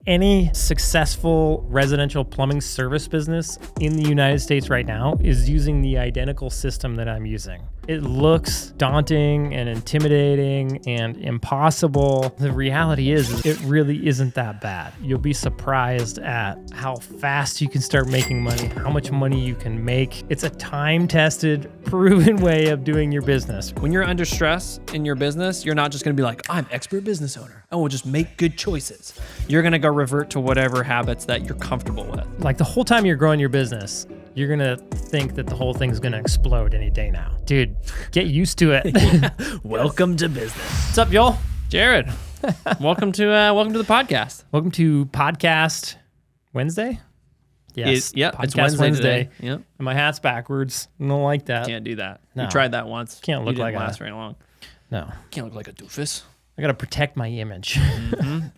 any successful residential plumbing service business in the United States right now is using the identical system that I'm using. It looks daunting and intimidating and impossible. The reality is it really isn't that bad. You'll be surprised at how fast you can start making money, how much money you can make. It's a time-tested, proven way of doing your business. When you're under stress in your business, you're not just gonna be like, I'm expert business owner. I will just make good choices. You're gonna go revert to whatever habits that you're comfortable with. Like the whole time you're growing your business, you're gonna think that the whole thing's gonna explode any day now. Dude, get used to it. Welcome to business. What's up, y'all? Jared, welcome to the podcast. Welcome to Podcast Wednesday? Yes. Yep, Podcast it's Wednesday today. Yep. And my hat's backwards. I don't like that. Can't do that. No. We tried that once. Can't look You like didn't a- last very long. No. Can't look like a doofus. I gotta protect my image.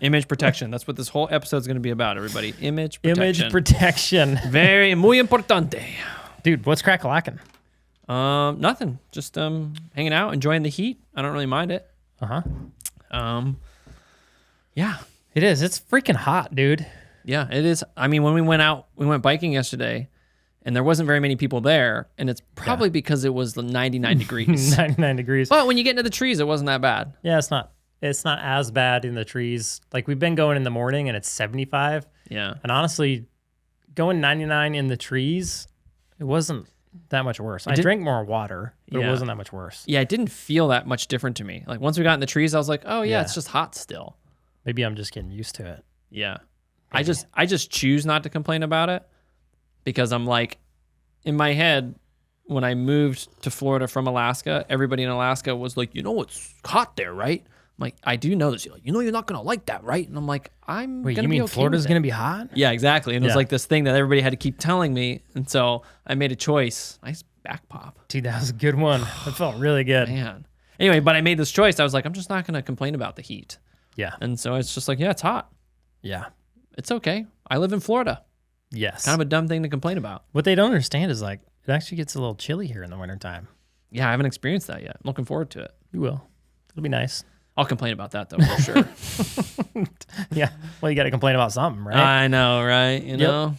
Image protection. That's what this whole episode is going to be about, everybody. Image protection. Image protection. Very muy importante. Dude, what's crack-a-lackin'? Nothing. Just hanging out, enjoying the heat. I don't really mind it. Uh-huh. Yeah. It is. It's freaking hot, dude. Yeah, it is. I mean, when we went biking yesterday, and there wasn't very many people there, and it's probably because it was 99 degrees. 99 degrees. But when you get into the trees, it wasn't that bad. Yeah, it's not as bad in the trees. Like, we've been going in the morning and it's 75. Yeah. And honestly, going 99 in the trees, it wasn't that much worse. I drank more water, but it Yeah. wasn't that much worse. Yeah, it didn't feel that much different to me. Like, once we got in the trees, I was like, oh, yeah, Yeah. it's just hot still. Maybe I'm just getting used to it. Yeah. Maybe. I just choose not to complain about it because I'm like, in my head, when I moved to Florida from Alaska, everybody in Alaska was like, you know, it's hot there, right? I'm like, I do know this. You're like, you know, you're not going to like that, right? And I'm like, I'm Wait, going you to be mean okay Florida's with it. going to be hot? Yeah, exactly. And it was Yeah. like this thing that everybody had to keep telling me. And so I made a choice. Nice back pop. Dude, that was a good one. That felt really good. Man. Anyway, but I made this choice. I was like, I'm just not going to complain about the heat. Yeah. And so it's just like, yeah, it's hot. Yeah. It's okay. I live in Florida. Yes. Kind of a dumb thing to complain about. What they don't understand is, like, it actually gets a little chilly here in the wintertime. Yeah, I haven't experienced that yet. I'm looking forward to it. You will. It'll be nice. I'll complain about that, though, for sure. Yeah. Well, you got to complain about something, right? I know, right? You know?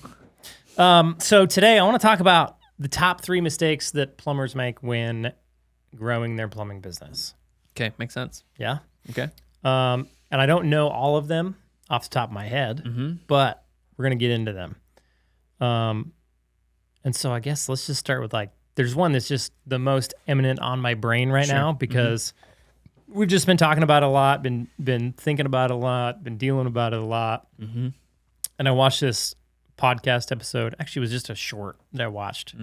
So today I want to talk about the top 3 mistakes that plumbers make when growing their plumbing business. Okay, makes sense. Yeah. Okay. And I don't know all of them off the top of my head, but we're going to get into them. And so I guess let's just start with, like, there's one that's just the most eminent on my brain right now because we've just been talking about it a lot, been thinking about it a lot, been dealing about it a lot. And I watched this podcast episode. Actually, it was just a short that I watched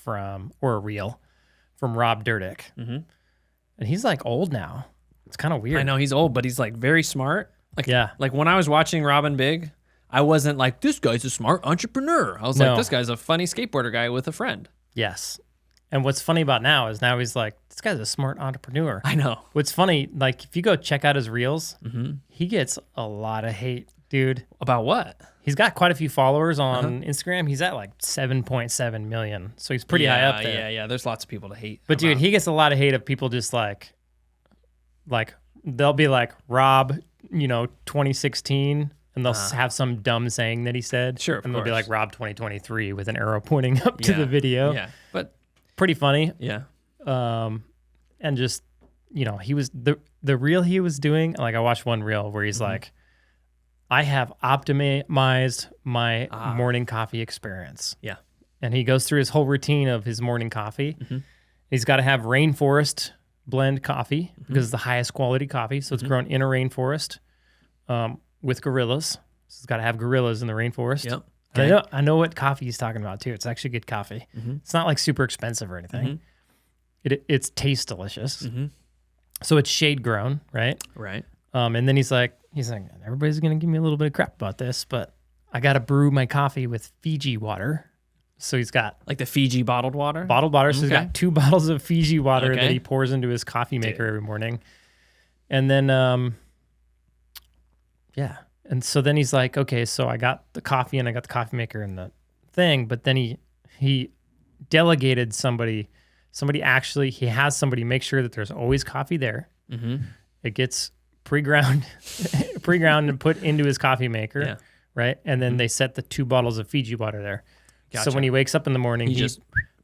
or a reel from Rob Dyrdek. And he's like old now. It's kind of weird. I know he's old, but he's like very smart. Like, Yeah. Like when I was watching Robin Big, I wasn't like, this guy's a smart entrepreneur. I was No. like, this guy's a funny skateboarder guy with a friend. Yes. And what's funny about now he's like, this guy's a smart entrepreneur. I know. What's funny, like, if you go check out his reels, he gets a lot of hate, dude. About what? He's got quite a few followers on Instagram. He's at like 7.7 million. So he's pretty high up there. Yeah. There's lots of people to hate. But dude, he gets a lot of hate of people just like they'll be like, Rob, 2016, and they'll have some dumb saying that he said. Sure, of And they'll be course. like, Rob 2023 with an arrow pointing up to the video. Yeah. But Pretty funny. yeah. And just, he was the reel he was doing. Like, I watched one reel where he's like, I have optimized my morning coffee experience. Yeah. And he goes through his whole routine of his morning coffee. He's got to have rainforest blend coffee because it's the highest quality coffee. So it's grown in a rainforest with gorillas. So it's got to have gorillas in the rainforest. Yep. And I know what coffee he's talking about too. It's actually good coffee. It's not like super expensive or anything. It tastes delicious. So it's shade grown, right? Right. And then he's like, everybody's gonna give me a little bit of crap about this, but I gotta brew my coffee with Fiji water. So he's got Like the Fiji bottled water? bottled water. So he's Okay. got 2 bottles of Fiji water Okay. that he pours into his coffee maker every morning. And then, yeah. And so then he's like, okay, so I got the coffee and I got the coffee maker and the thing, but then he delegated somebody actually, he has somebody make sure that there's always coffee there. It gets pre-ground and put into his coffee maker, right? And then they set the 2 bottles of Fiji water there. Gotcha. So when he wakes up in the morning, he just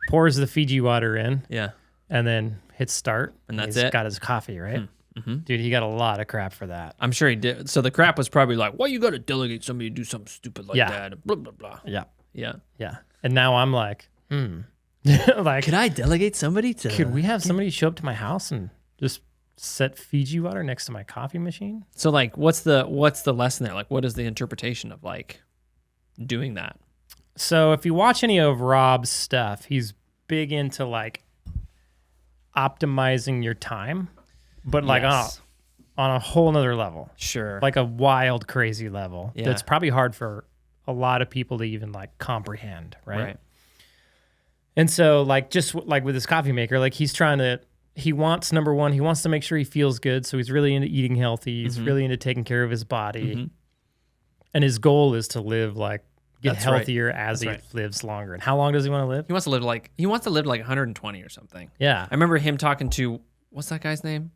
pours the Fiji water in yeah, and then hits start. and that's he's it. got his coffee, right? Mm-hmm. Dude, he got a lot of crap for that. I'm sure he did. So the crap was probably like, "Well, you got to delegate somebody to do something stupid like Yeah. that." And blah blah blah. Yeah. Yeah. Yeah. And now I'm like, like, Could I delegate somebody to? could we have somebody show up to my house and just set Fiji water next to my coffee machine? So like, what's the lesson there? Like, what is the interpretation of like doing that? So if you watch any of Rob's stuff, he's big into like optimizing your time, but like Yes. on a whole nother level, Sure. like a wild, crazy level. Yeah. That's probably hard for a lot of people to even like comprehend. Right. And so like, just like with his coffee maker, like he wants, number one, he wants to make sure he feels good. So he's really into eating healthy. He's really into taking care of his body. And his goal is to live like, get That's right. healthier as That's he right. lives longer. And how long does he want to live? He wants to live like 120 or something. Yeah. I remember him talking to what's that guy's name?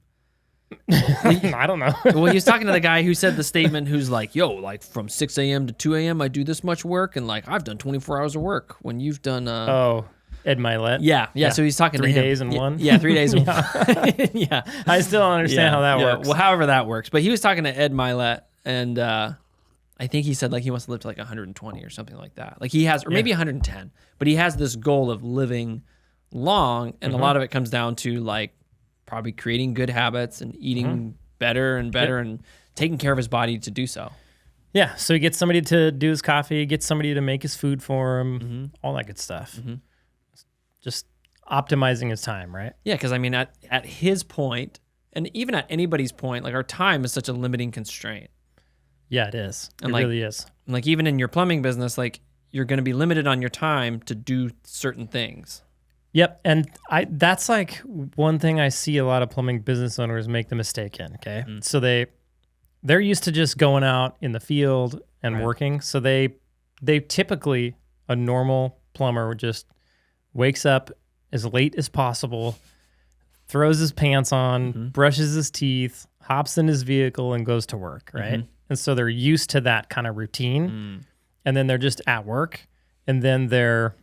I don't know. Well, he was talking to the guy who said the statement who's like, yo, like from 6 a.m. to 2 a.m. I do this much work, and like I've done 24 hours of work when you've done Ed Milet. yeah. So he's talking 3 to him. days in one? Yeah, 3 days in one. Yeah. I still don't understand how that works. Well, however that works. But he was talking to Ed Milet, and I think he said like he wants to live to like 120 or something like that. Like he has, or maybe 110, but he has this goal of living long, and a lot of it comes down to like probably creating good habits and eating better and better and taking care of his body to do so. Yeah, so he gets somebody to do his coffee, gets somebody to make his food for him, all that good stuff. Just optimizing his time, right? Yeah, because I mean, at his point, and even at anybody's point, like our time is such a limiting constraint. Yeah, it is. And it like- really is. And like even in your plumbing business, like you're going to be limited on your time to do certain things. Yep, and that's like one thing I see a lot of plumbing business owners make the mistake in, okay? So they're used to just going out in the field and working. So they typically, a normal plumber just wakes up as late as possible, throws his pants on, brushes his teeth, hops in his vehicle and goes to work, right? And so they're used to that kind of routine. And then they're just at work, and then they're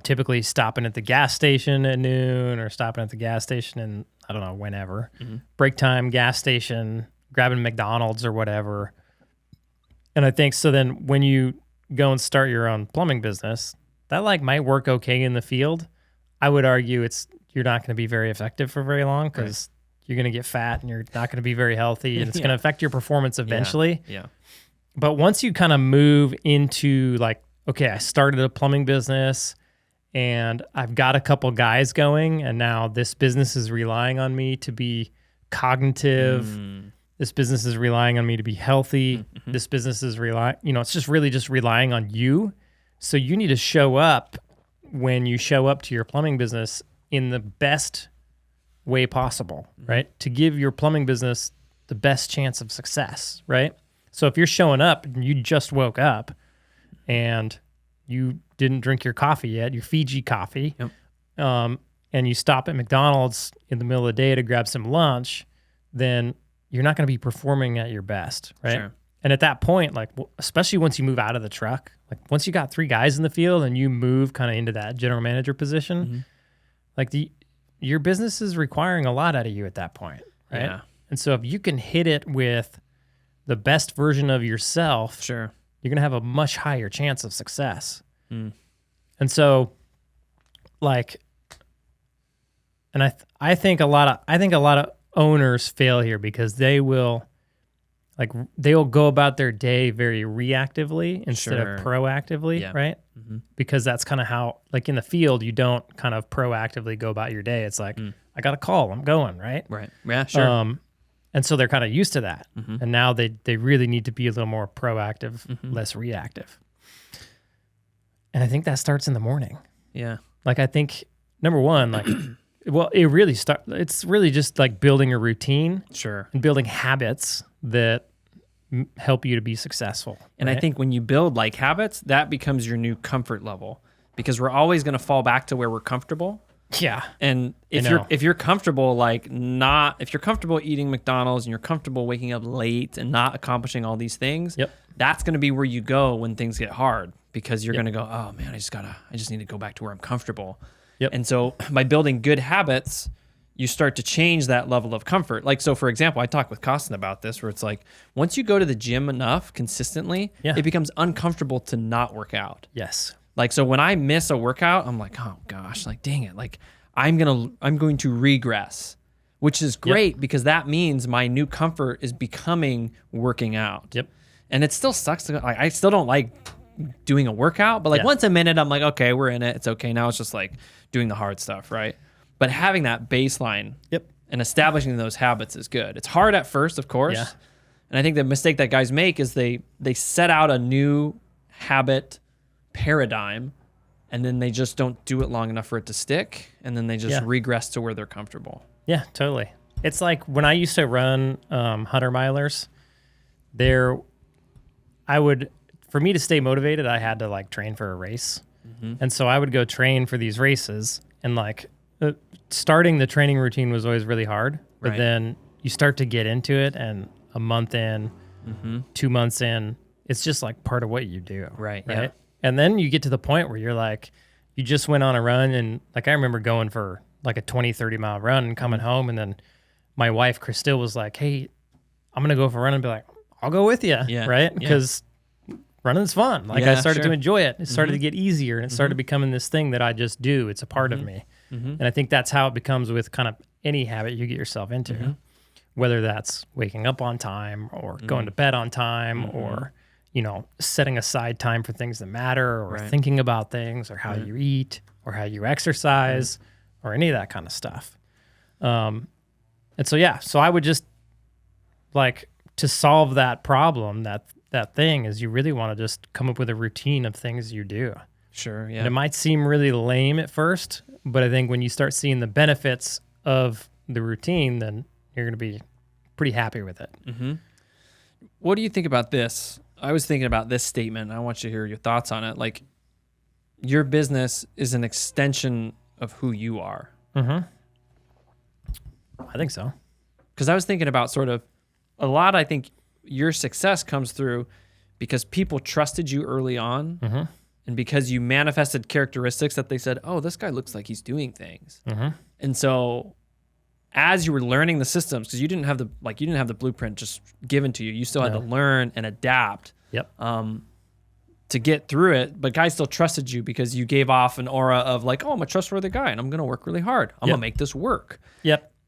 typically stopping at the gas station at noon or stopping at the gas station in, I don't know, whenever. Break time, gas station, grabbing McDonald's or whatever. And I think so then when you go and start your own plumbing business, that like might work okay in the field. I would argue you're not going to be very effective for very long because you're going to get fat and you're not going to be very healthy and it's going to affect your performance eventually. Yeah. But once you kind of move into like, okay, I started a plumbing business and I've got a couple guys going, and now this business is relying on me to be cognitive. This business is relying on me to be healthy. This business is it's just really just relying on you. So you need to show up when you show up to your plumbing business in the best way possible, right? To give your plumbing business the best chance of success, right? So if you're showing up and you just woke up and you didn't drink your coffee yet, your Fiji coffee, and you stop at McDonald's in the middle of the day to grab some lunch, then you're not going to be performing at your best, right? Sure. And at that point, like, especially once you move out of the truck, like once you got 3 guys in the field and you move kind of into that general manager position, like your business is requiring a lot out of you at that point, right? Yeah. And so if you can hit it with the best version of yourself, Sure. you're going to have a much higher chance of success. And so like, and I think a lot of owners fail here because they'll go about their day very reactively instead of proactively, right? Because that's kind of how, like in the field, you don't kind of proactively go about your day. It's like, I got a call, I'm going, right? Right. Yeah, sure. And so they're kind of used to that. And now they really need to be a little more proactive, less reactive. And I think that starts in the morning. Yeah. Like, I think, number one, like, well, it's really just like building a routine. Sure. And building habits that help you to be successful. And I think when you build like habits, that becomes your new comfort level because we're always going to fall back to where we're comfortable. Yeah. And if you're comfortable if you're comfortable eating McDonald's and you're comfortable waking up late and not accomplishing all these things, that's going to be where you go when things get hard, because you're going to go, oh man, I just need to go back to where I'm comfortable. And so by building good habits, you start to change that level of comfort. Like, so for example, I talked with Costin about this, where it's like, once you go to the gym enough consistently, it becomes uncomfortable to not work out. Yes. Like, so when I miss a workout, I'm like, oh gosh, like, dang it. Like I'm going to regress, which is great because that means my new comfort is becoming working out. And it still sucks I still don't like doing a workout, but like once a minute, I'm like, okay, we're in it. It's okay. Now it's just like doing the hard stuff. Right. But having that baseline and establishing those habits is good. It's hard at first, of course. And I think the mistake that guys make is they set out a new habit paradigm, and then they just don't do it long enough for it to stick, and then they just regress to where they're comfortable. Yeah, totally. It's like when I used to run 100 milers, for me to stay motivated, I had to like train for a race. And so I would go train for these races, and like starting the training routine was always really hard, but then you start to get into it, and a month in, 2 months in, it's just like part of what you do. Right. And then you get to the point where you're like, you just went on a run, and like I remember going for like a 20, 30 mile run and coming home, and then my wife, Christelle, was like, hey, I'm going to go for a run, and be like, I'll go with you, right? Because running's fun. Like I started to enjoy it. It started to get easier, and it started becoming this thing that I just do. It's a part of me. And I think that's how it becomes with kind of any habit you get yourself into, whether that's waking up on time or going to bed on time or, setting aside time for things that matter, or thinking about things, or how you eat, or how you exercise, or any of that kind of stuff. And so I would just like to solve that problem, that thing is you really want to just come up with a routine of things you do. Sure, yeah. And it might seem really lame at first, but I think when you start seeing the benefits of the routine, then you're going to be pretty happy with it. What do you think about this? I was thinking about this statement. I want you to hear your thoughts on it. Like, your business is an extension of who you are. I think so. Because I was thinking about sort of a lot, I think your success comes through because people trusted you early on, and because you manifested characteristics that they said, oh, this guy looks like he's doing things. And so as you were learning the systems, because you didn't have the blueprint just given to you, you still had to learn and adapt to get through it. But guys still trusted you because you gave off an aura of like, oh, I'm a trustworthy guy, and I'm going to work really hard. I'm going to make this work.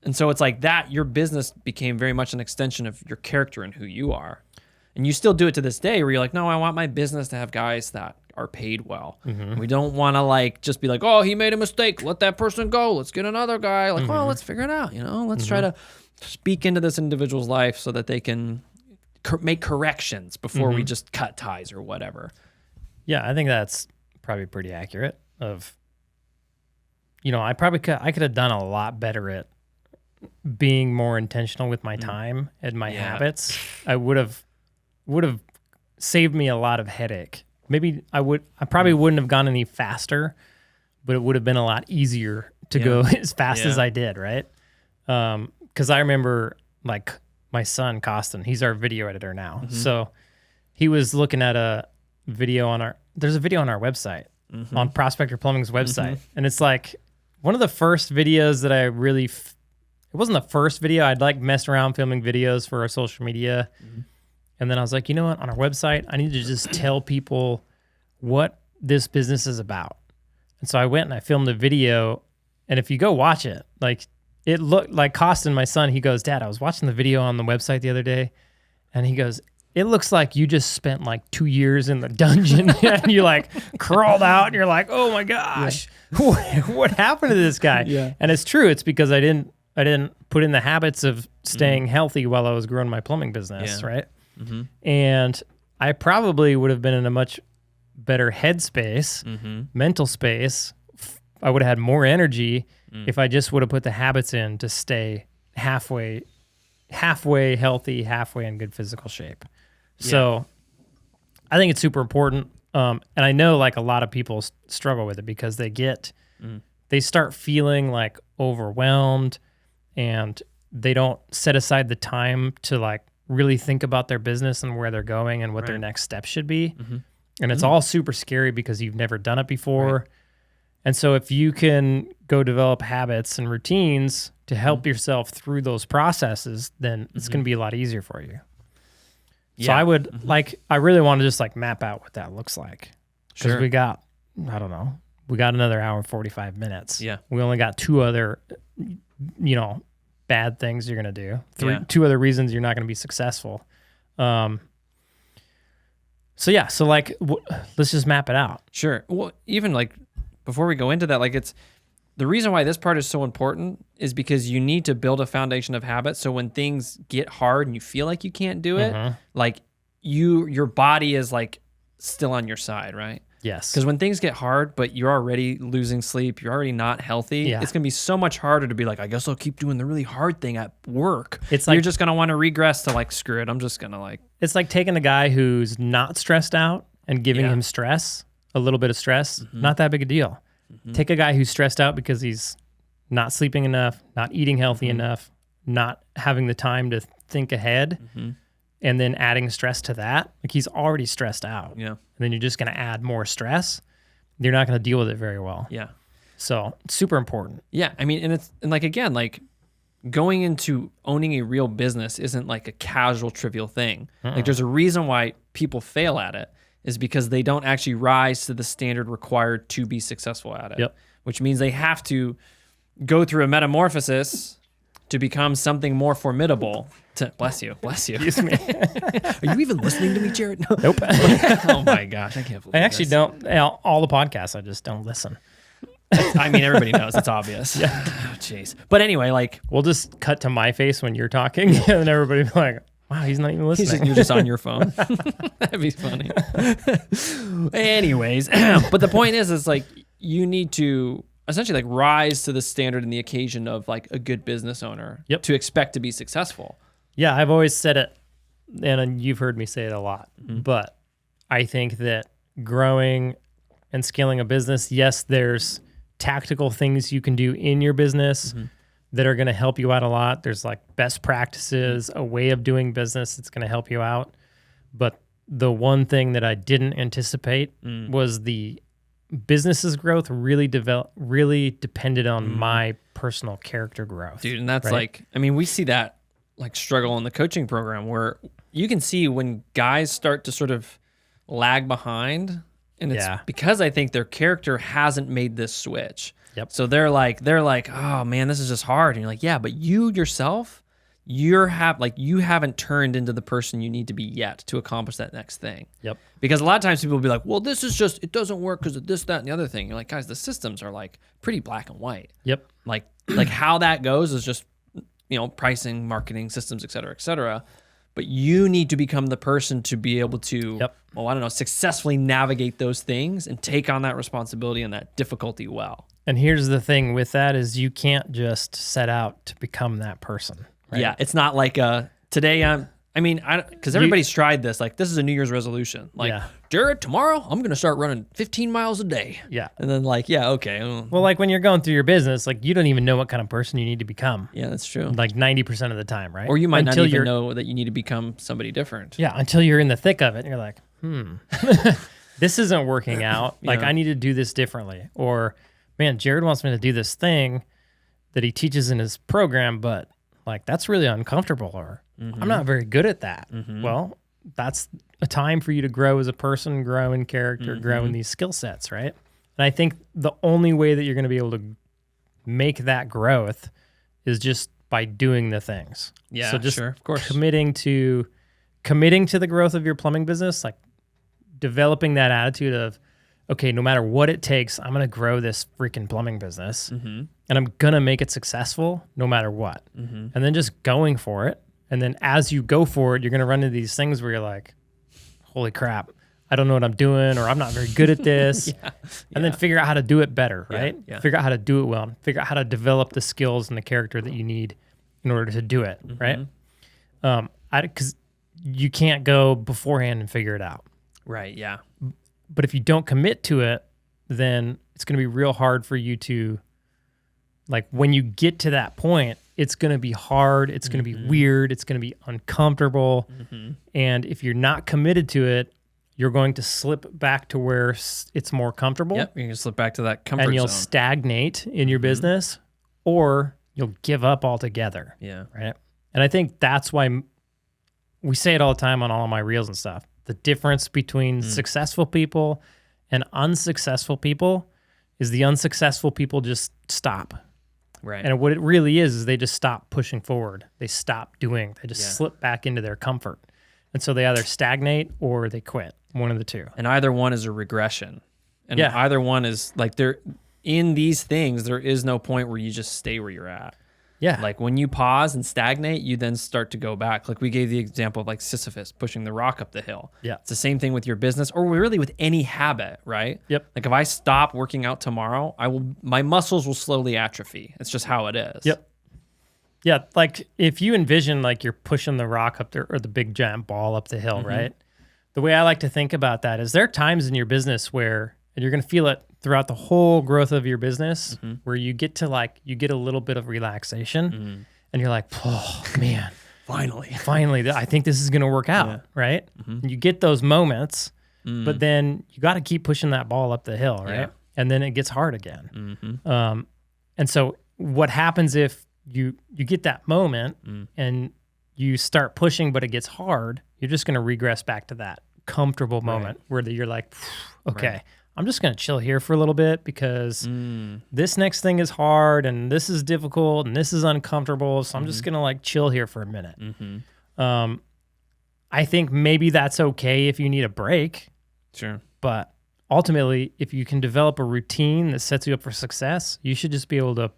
And so it's like that, your business became very much an extension of your character and who you are. And you still do it to this day, where you're like, no, I want my business to have guys that are paid well. We don't want to like just be like, oh, he made a mistake, let that person go, let's get another guy. Like, well, let's figure it out. Let's try to speak into this individual's life so that they can make corrections before we just cut ties or whatever. Yeah, I think that's probably pretty accurate. I could have done a lot better at being more intentional with my time and my habits. I would have saved me a lot of headache. Maybe I probably wouldn't have gone any faster, but it would have been a lot easier to go as fast as I did, right? Because I remember like my son, Costin, he's our video editor now. So he was looking at a video there's a video on our website, on Prospector Plumbing's website. And it's like one of the first videos that I really, it wasn't the first video. I'd like messed around filming videos for our social media. And then I was like, you know what? On our website, I need to just tell people what this business is about. And so I went and I filmed a video. And if you go watch it, like it looked like Costin, my son, he goes, Dad, I was watching the video on the website the other day. And he goes, it looks like you just spent like 2 years in the dungeon and you like crawled out and you're like, oh my gosh, what happened to this guy? And it's true. It's because I didn't put in the habits of staying healthy while I was growing my plumbing business, right? And I probably would have been in a much better headspace, mental space. I would have had more energy if I just would have put the habits in to stay halfway healthy, halfway in good physical shape. So I think it's super important. And I know like a lot of people struggle with it because they get they start feeling like overwhelmed, and they don't set aside the time to like really think about their business and where they're going and what their next steps should be. And it's all super scary because you've never done it before. And so if you can go develop habits and routines to help yourself through those processes, then it's going to be a lot easier for you. So I would I really want to just like map out what that looks like. Because we got, I don't know, we got another hour and 45 minutes. Yeah. We only got 2 other, bad things you're going to do. 2 other reasons you're not going to be successful. So let's just map it out. Sure. Well, even like before we go into that, like it's the reason why this part is so important is because you need to build a foundation of habits. So when things get hard and you feel like you can't do it, like your body is like still on your side, right? Yes. Because when things get hard, but you're already losing sleep, you're already not healthy, it's going to be so much harder to be like, I guess I'll keep doing the really hard thing at work. It's like, you're just going to want to regress to like, screw it. I'm just going to like. It's like taking a guy who's not stressed out and giving him stress, a little bit of stress, not that big a deal. Take a guy who's stressed out because he's not sleeping enough, not eating healthy enough, not having the time to think ahead. And then adding stress to that, like he's already stressed out. Yeah. And then you're just going to add more stress. You're not going to deal with it very well. Yeah. So it's super important. Yeah. I mean, and like, again, like going into owning a real business isn't like a casual, trivial thing. Like there's a reason why people fail at it is because they don't actually rise to the standard required to be successful at it. Which means they have to go through a metamorphosis to become something more formidable. Bless you. Excuse me. Are you even listening to me, Jared? No. Nope. Oh my gosh, I can't believe I actually don't. All the podcasts, I just don't listen. I mean, everybody knows. It's obvious. Yeah. Oh, jeez. But anyway, like. We'll just cut to my face when you're talking, and everybody be like, wow, he's not even listening. You're just on your phone. That'd be funny. Anyways, but the point is like, you need to essentially like rise to the standard and the occasion of like a good business owner to expect to be successful. Yeah, I've always said it, and you've heard me say it a lot, but I think that growing and scaling a business, yes, there's tactical things you can do in your business that are going to help you out a lot. There's like best practices, a way of doing business that's going to help you out. But the one thing that I didn't anticipate was the business's growth really depended on my personal character growth. Dude, and that's like, I mean, we see that like struggle in the coaching program where you can see when guys start to sort of lag behind, and it's because I think their character hasn't made this switch. So they're like, oh man, this is just hard. And you're like, yeah, but you yourself, you haven't turned into the person you need to be yet to accomplish that next thing. Because a lot of times people will be like, well, this is just, it doesn't work because of this, that, and the other thing. You're like, guys, the systems are like pretty black and white. Like how that goes is just, pricing, marketing, systems, et cetera, et cetera. But you need to become the person to be able to, successfully navigate those things and take on that responsibility and that difficulty well. And here's the thing with that is you can't just set out to become that person. Right? Yeah, it's not like today because everybody's tried this. Like, this is a New Year's resolution. Like, Jared, tomorrow I'm going to start running 15 miles a day. Yeah. And then okay. Well, like when you're going through your business, like you don't even know what kind of person you need to become. Yeah, that's true. Like 90% of the time, right? Or you might not even know that you need to become somebody different. Yeah, until you're in the thick of it and you're like, this isn't working out. Like I need to do this differently. Or, man, Jared wants me to do this thing that he teaches in his program, but like that's really uncomfortable, or I'm not very good at that. Well, that's a time for you to grow as a person, grow in character, grow in these skill sets, right? And I think the only way that you're going to be able to make that growth is just by doing the things. Yeah, so just sure, of course. Committing to the growth of your plumbing business, like developing that attitude of, okay, no matter what it takes, I'm going to grow this freaking plumbing business and I'm going to make it successful no matter what. And then just going for it. And then as you go for it, you're going to run into these things where you're like, holy crap, I don't know what I'm doing, or I'm not very good at this. And then figure out how to do it better, right? Figure out how to do it well. Figure out how to develop the skills and the character that you need in order to do it, right? Because you can't go beforehand and figure it out. Right, yeah. But if you don't commit to it, then it's going to be real hard for you to Like when you get to that point, it's going to be hard. It's going to be weird. It's going to be uncomfortable. And if you're not committed to it, you're going to slip back to where it's more comfortable. Yep, you're going to slip back to that comfort and you'll zone. stagnate in your business, or you'll give up altogether. Yeah. Right. And I think that's why we say it all the time on all of my reels and stuff. The difference between successful people and unsuccessful people is the unsuccessful people just stop. Right. And what it really is they just stop pushing forward. They stop doing. They just slip back into their comfort. And so they either stagnate or they quit. One of the two. And either one is a regression. And either one is like in these things, there is no point where you just stay where you're at. Yeah. Like when you pause and stagnate, you then start to go back. Like we gave the example of like Sisyphus pushing the rock up the hill. Yeah. It's the same thing with your business or really with any habit, right? Yep. Like if I stop working out tomorrow, my muscles will slowly atrophy. It's just how it is. Yep. Yeah. Like if you envision like you're pushing the rock up there or the big giant ball up the hill, right? The way I like to think about that is there are times in your business where, and you're going to feel it throughout the whole growth of your business, where you get to you get a little bit of relaxation and you're like, oh man, finally, I think this is going to work out. Right. And you get those moments, but then you got to keep pushing that ball up the hill. Right. Yeah. And then it gets hard again. And so what happens if you get that moment and you start pushing, but it gets hard, you're just going to regress back to that comfortable moment where you're like, okay, I'm just going to chill here for a little bit because this next thing is hard and this is difficult and this is uncomfortable. So I'm just going to like chill here for a minute. I think maybe that's okay if you need a break. Sure. But ultimately, if you can develop a routine that sets you up for success, you should just be able to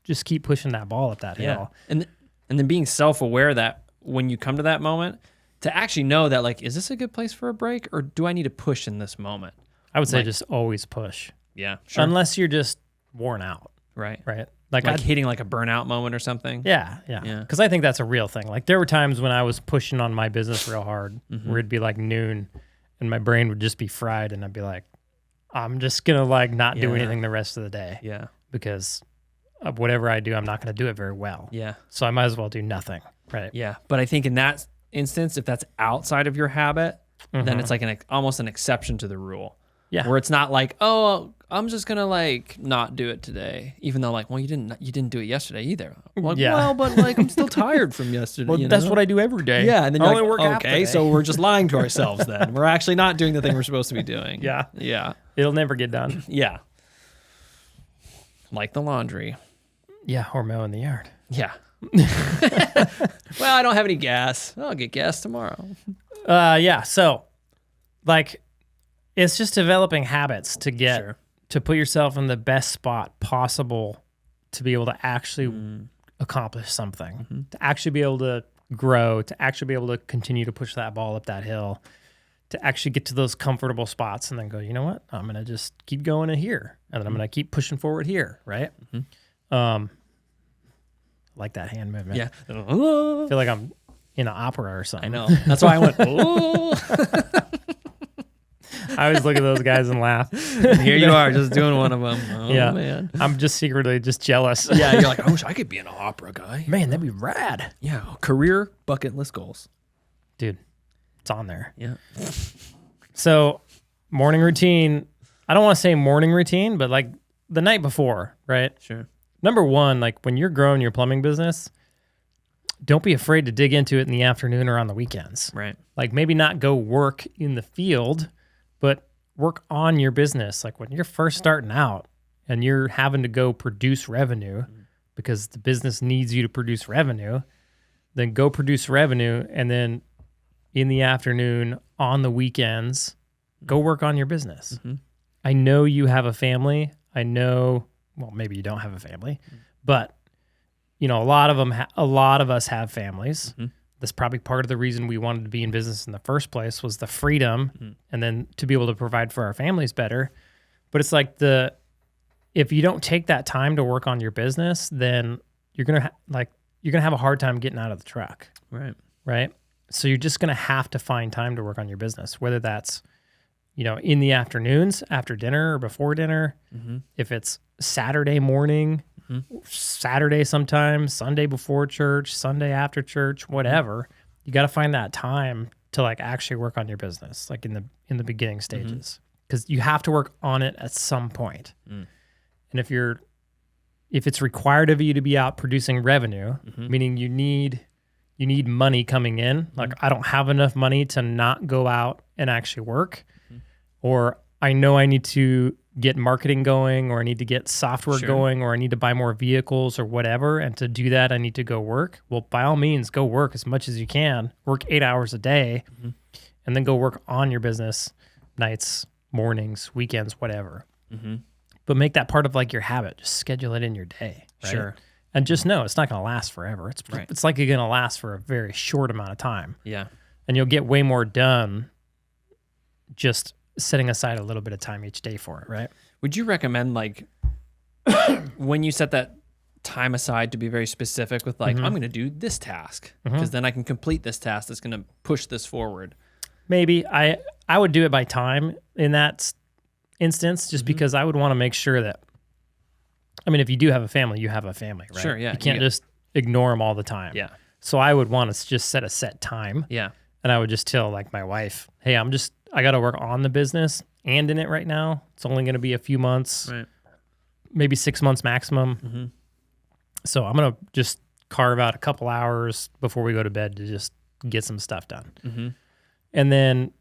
just keep pushing that ball up that hill. And then being self-aware that when you come to that moment, to actually know that like, is this a good place for a break or do I need to push in this moment? I would say just always push. Yeah, sure. Unless you're just worn out. Right. Right. Like hitting like a burnout moment or something. Yeah. Because I think that's a real thing. Like there were times when I was pushing on my business real hard where it'd be like noon and my brain would just be fried and I'd be like, I'm just going to like not do anything the rest of the day. Yeah. Because of whatever I do, I'm not going to do it very well. Yeah. So I might as well do nothing. Right. Yeah. But I think in that instance, if that's outside of your habit, then it's like almost an exception to the rule. Yeah. Where it's not like, oh, I'm just gonna like not do it today, even though like, well, you didn't do it yesterday either. Like, well, but like I'm still tired from yesterday. Well, that's what I do every day. Yeah, and then I you're only like, work half the okay, day. so we're just lying to ourselves then. We're actually not doing the thing we're supposed to be doing. Yeah. Yeah. It'll never get done. Yeah. Like the laundry. Yeah, or mowing the yard. Yeah. Well, I don't have any gas. I'll get gas tomorrow. Yeah. So, like, it's just developing habits to get to put yourself in the best spot possible to be able to actually accomplish something, to actually be able to grow, to actually be able to continue to push that ball up that hill, to actually get to those comfortable spots and then go, you know what? I'm going to just keep going to here and then I'm going to keep pushing forward here. Right. Like that hand movement. Yeah. I feel like I'm in an opera or something. I know. That's why I went, oh. I always look at those guys and laugh. And here you are, just doing one of them. Oh, yeah, man. I'm just secretly just jealous. Yeah, you're like, I wish I could be an opera guy. Man, that'd be rad. Yeah, career bucket list goals. Dude, it's on there. Yeah. So, morning routine. I don't want to say morning routine, but like the night before, right? Sure. Number one, like when you're growing your plumbing business, don't be afraid to dig into it in the afternoon or on the weekends. Right. Like maybe not go work in the field, but work on your business. Like when you're first starting out and you're having to go produce revenue because the business needs you to produce revenue, then go produce revenue. And then in the afternoon, on the weekends, go work on your business. I know you have a family. I know, well, maybe you don't have a family, but you know, a lot of us have families. That's probably part of the reason we wanted to be in business in the first place was the freedom and then to be able to provide for our families better. But it's like if you don't take that time to work on your business, then you're going to have a hard time getting out of the truck. Right. Right. So you're just going to have to find time to work on your business, whether that's, you know, in the afternoons after dinner or before dinner, if it's Saturday morning, Mm-hmm. Saturday sometimes, Sunday before church, Sunday after church, whatever. You got to find that time to like actually work on your business, like in the beginning stages, because you have to work on it at some point. And if it's required of you to be out producing revenue, meaning you need money coming in, like I don't have enough money to not go out and actually work, or I know I need to get marketing going, or I need to get software going, or I need to buy more vehicles or whatever. And to do that, I need to go work. Well, by all means, go work as much as you can, work 8 hours a day, and then go work on your business nights, mornings, weekends, whatever. But make that part of like your habit. Just schedule it in your day. Right? Sure. And just know it's not going to last forever. It's likely going to last for a very short amount of time. Yeah. And you'll get way more done just setting aside a little bit of time each day for it, right? Would you recommend like when you set that time aside to be very specific with like, I'm going to do this task because then I can complete this task that's going to push this forward? Maybe I would do it by time in that instance, just because I would want to make sure that, I mean, if you do have a family, you have a family, right? Sure, yeah. You can't just ignore them all the time. Yeah. So I would want to just set a set time. Yeah. And I would just tell like my wife, hey, I got to work on the business and in it right now. It's only going to be a few months, maybe 6 months maximum. So I'm going to just carve out a couple hours before we go to bed to just get some stuff done. And then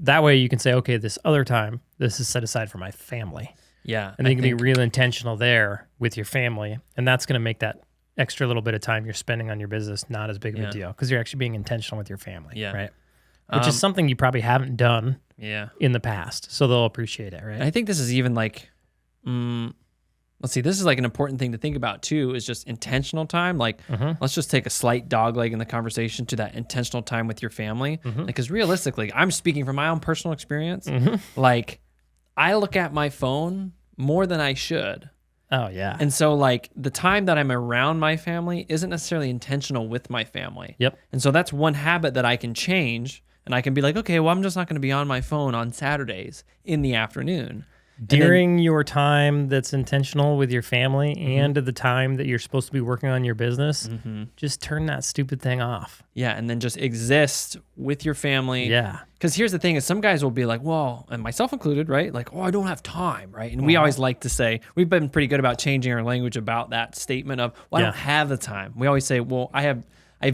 that way you can say, okay, this other time, this is set aside for my family. Yeah. And then you can be real intentional there with your family. And that's going to make that extra little bit of time you're spending on your business not as big of a deal, because you're actually being intentional with your family, right? Which is something you probably haven't done in the past. So they'll appreciate it, right? And I think this is even like, let's see, this is like an important thing to think about too, is just intentional time. Like, let's just take a slight dogleg in the conversation to that intentional time with your family. Because realistically, I'm speaking from my own personal experience. Like, I look at my phone more than I should. Oh, yeah. And so, like, the time that I'm around my family isn't necessarily intentional with my family. Yep. And so that's one habit that I can change. And I can be like, okay, well, I'm just not going to be on my phone on Saturdays in the afternoon. During your time that's intentional with your family and the time that you're supposed to be working on your business, just turn that stupid thing off. Yeah, and then just exist with your family. Yeah. Because here's the thing is some guys will be like, well, and myself included, right? Like, oh, I don't have time, right? And we always like to say, we've been pretty good about changing our language about that statement of, well, I don't have the time. We always say, well, I have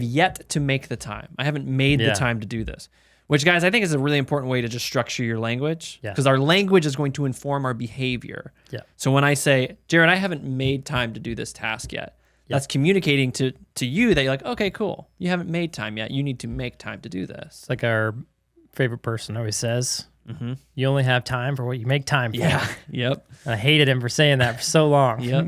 yet to make the time. I haven't made the time to do this. Which, guys, I think is a really important way to just structure your language. Because our language is going to inform our behavior. Yeah. So when I say, Jared, I haven't made time to do this task yet, that's communicating to you that you're like, okay, cool. You haven't made time yet. You need to make time to do this. It's like our favorite person always says, you only have time for what you make time for. Yeah. Yep. And I hated him for saying that for so long. Yep.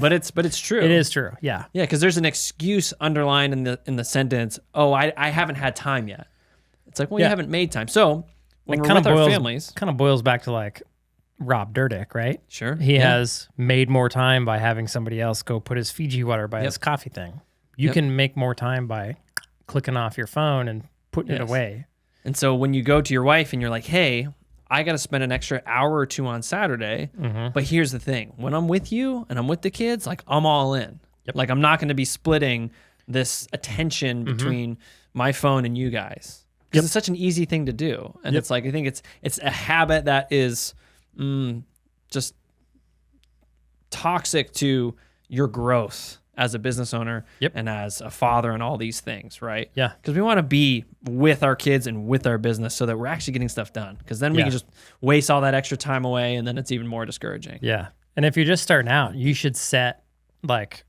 But it's true. It is true. Yeah. Yeah, because there's an excuse underlined in the sentence, oh, I haven't had time yet. It's like, well, you haven't made time. So when we're with our families, kind of boils back to like Rob Dyrdek, right? Sure. He has made more time by having somebody else go put his Fiji water by his coffee thing. You can make more time by clicking off your phone and putting it away. And so when you go to your wife and you're like, hey, I got to spend an extra hour or two on Saturday, but here's the thing. When I'm with you and I'm with the kids, like I'm all in. Like I'm not going to be splitting this attention between my phone and you guys. Because it's such an easy thing to do. And it's like, I think it's a habit that is just toxic to your growth as a business owner and as a father and all these things, right? Yeah. Because we want to be with our kids and with our business so that we're actually getting stuff done. Because then we can just waste all that extra time away and then it's even more discouraging. Yeah. And if you're just starting out, you should set like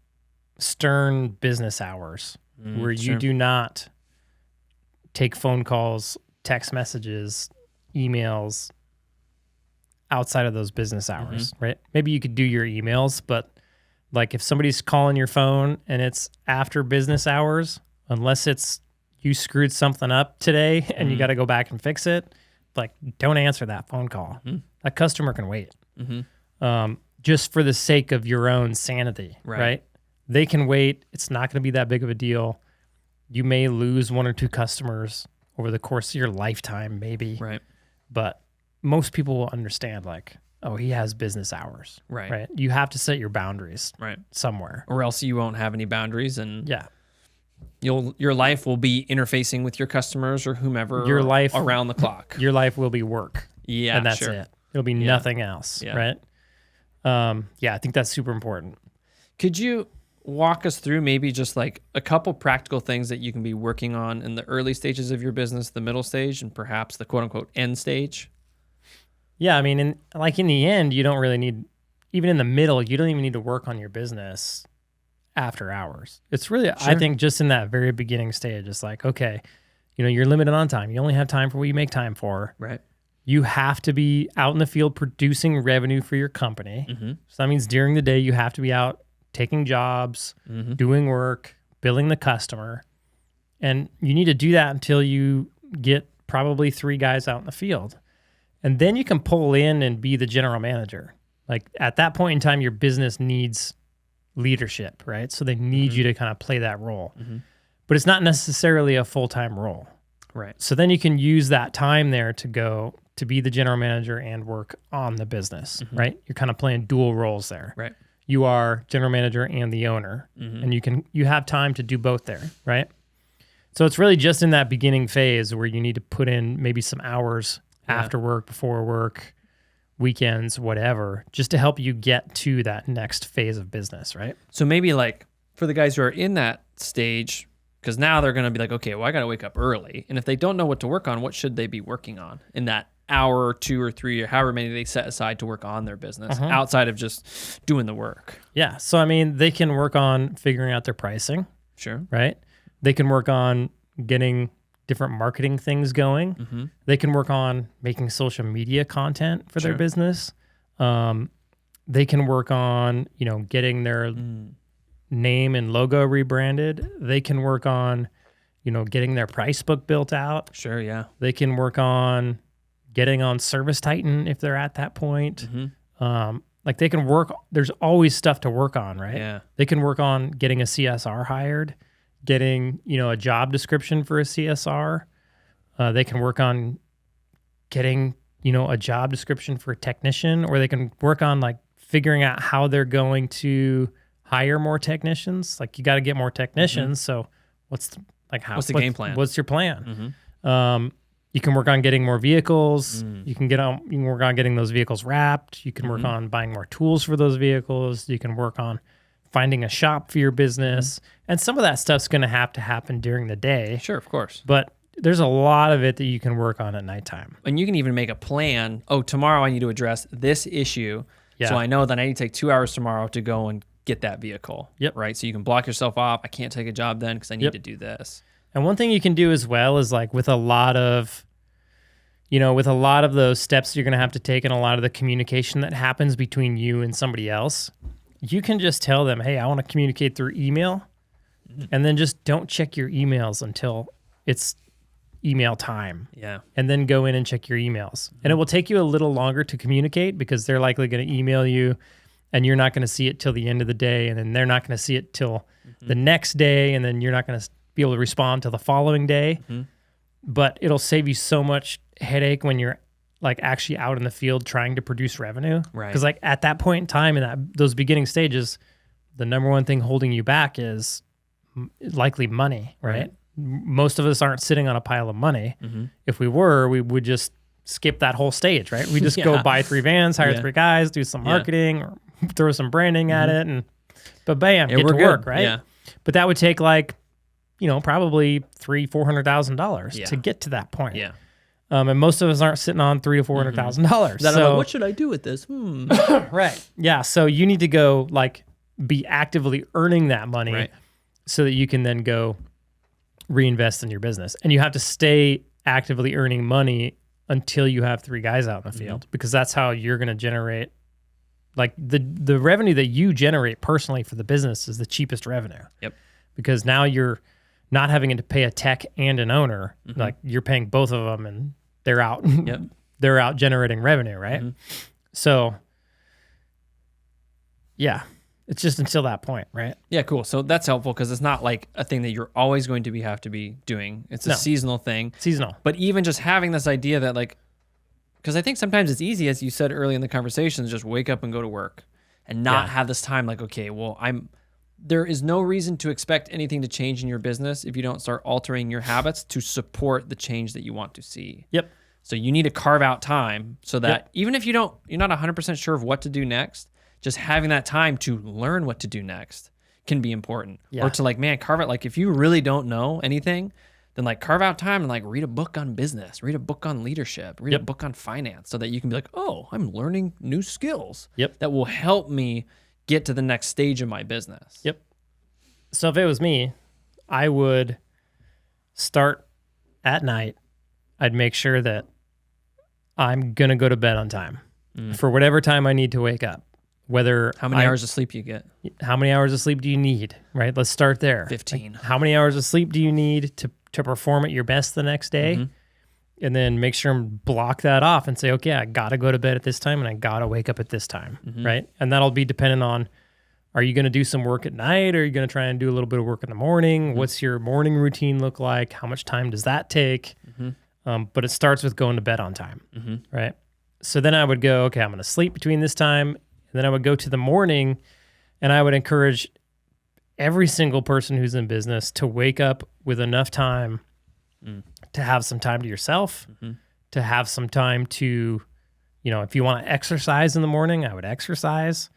stern business hours where you do not take phone calls, text messages, emails outside of those business hours, right? Maybe you could do your emails, but like if somebody's calling your phone and it's after business hours, unless it's you screwed something up today and you got to go back and fix it, like don't answer that phone call. That customer can wait. Just for the sake of your own sanity, right? They can wait. It's not going to be that big of a deal. You may lose one or two customers over the course of your lifetime, maybe. Right. But most people will understand, like, oh, he has business hours. Right. Right. You have to set your boundaries Right. somewhere. Or else you won't have any boundaries, and Yeah. your life will be interfacing with your customers or whomever Your life around the clock. Your life will be work. Yeah, And that's sure. it. It'll be nothing else. Yeah. Right. Yeah, I think that's super important. Could you walk us through maybe just like a couple practical things that you can be working on in the early stages of your business, the middle stage, and perhaps the quote unquote end stage? Yeah, I mean, in the end, you don't really need, even in the middle, you don't even need to work on your business after hours. It's really, I think, just in that very beginning stage, it's like, okay, you're limited on time. You only have time for what you make time for. Right. You have to be out in the field producing revenue for your company. Mm-hmm. So that means during the day, you have to be out taking jobs, doing work, billing the customer. And you need to do that until you get probably 3 guys out in the field. And then you can pull in and be the general manager. Like at that point in time, your business needs leadership, right? So they need you to kind of play that role. But it's not necessarily a full-time role. Right. So then you can use that time there to go to be the general manager and work on the business, right? You're kind of playing dual roles there. Right. You are general manager and the owner, and you have time to do both there, right? So it's really just in that beginning phase where you need to put in maybe some hours after work, before work, weekends, whatever, just to help you get to that next phase of business, right? So maybe like for the guys who are in that stage, because now they're going to be like, okay, well, I got to wake up early. And if they don't know what to work on, what should they be working on in that hour or 2 or 3 or however many they set aside to work on their business outside of just doing the work? Yeah. So, I mean, they can work on figuring out their pricing. Sure. Right? They can work on getting different marketing things going. They can work on making social media content for their business. They can work on, getting their name and logo rebranded. They can work on, getting their price book built out. Sure, yeah. They can work on getting on Service Titan if they're at that point. Like they can work, there's always stuff to work on, right? Yeah. They can work on getting a CSR hired, getting, a job description for a CSR. They can work on getting, a job description for a technician, or they can work on like figuring out how they're going to hire more technicians. Like you got to get more technicians. So what's the game plan? What's your plan? You can work on getting more vehicles. You can work on getting those vehicles wrapped. You can work on buying more tools for those vehicles. You can work on finding a shop for your business. And some of that stuff's going to happen during the day. Sure, of course. But there's a lot of it that you can work on at nighttime. And you can even make a plan. Oh, tomorrow I need to address this issue. Yeah. So I know that I need to take 2 hours tomorrow to go and get that vehicle. Yep. Right. So you can block yourself off. I can't take a job then because I need to do this. And one thing you can do as well is like with a lot of those steps you're going to have to take and a lot of the communication that happens between you and somebody else, you can just tell them, hey, I want to communicate through email, and then just don't check your emails until it's email time. Yeah. And then go in and check your emails. And it will take you a little longer to communicate because they're likely going to email you and you're not going to see it till the end of the day. And then they're not going to see it till the next day. And then you're not going to be able to respond till the following day. But it'll save you so much headache when you're like actually out in the field trying to produce revenue. Right. Because like at that point in time in those beginning stages, the number one thing holding you back is likely money, right? Most of us aren't sitting on a pile of money. If we were, we would just skip that whole stage, right? We just go buy 3 vans, hire 3 guys, do some marketing, or throw some branding at it, and but bam, get to work, right? Yeah. But that would take like, probably $300,000-$400,000 to get to that point. Yeah. And most of us aren't sitting on $300,000 to $400,000. So what should I do with this? right. Yeah. So you need to go like be actively earning that money so that you can then go reinvest in your business. And you have to stay actively earning money until you have 3 guys out in the field, because that's how you're going to generate like the revenue that you generate personally for the business is the cheapest revenue. Yep. Because now you're not having to pay a tech and an owner, like you're paying both of them and they're out, they're out generating revenue. Right. So yeah, it's just until that point. Right. Yeah. Cool. So that's helpful because it's not like a thing that you're always going to have to be doing. It's a seasonal thing. Seasonal. But even just having this idea that like Because I think sometimes it's easy, as you said early in the conversation, to just wake up and go to work and not have this time like, okay, well, there is no reason to expect anything to change in your business if you don't start altering your habits to support the change that you want to see. Yep. So you need to carve out time so that even if you're not 100% sure of what to do next, just having that time to learn what to do next can be important. Yeah. Or to like, man, carve out, like if you really don't know anything, then like carve out time and like read a book on business, read a book on leadership, read a book on finance so that you can be like, oh, I'm learning new skills that will help me get to the next stage of my business. Yep. So if it was me, I would start at night. I'd make sure that I'm going to go to bed on time for whatever time I need to wake up. How many hours of sleep you get? How many hours of sleep do you need, right? Let's start there. 15. Like, how many hours of sleep do you need to perform at your best the next day? And then make sure and block that off and say, okay, I got to go to bed at this time and I got to wake up at this time, right? And that'll be dependent on, are you going to do some work at night? Or are you going to try and do a little bit of work in the morning? What's your morning routine look like? How much time does that take? But it starts with going to bed on time, right? So then I would go, okay, I'm going to sleep between this time. And then I would go to the morning and I would encourage every single person who's in business to wake up with enough time to have some time to yourself, to have some time to, if you want to exercise in the morning, I would exercise.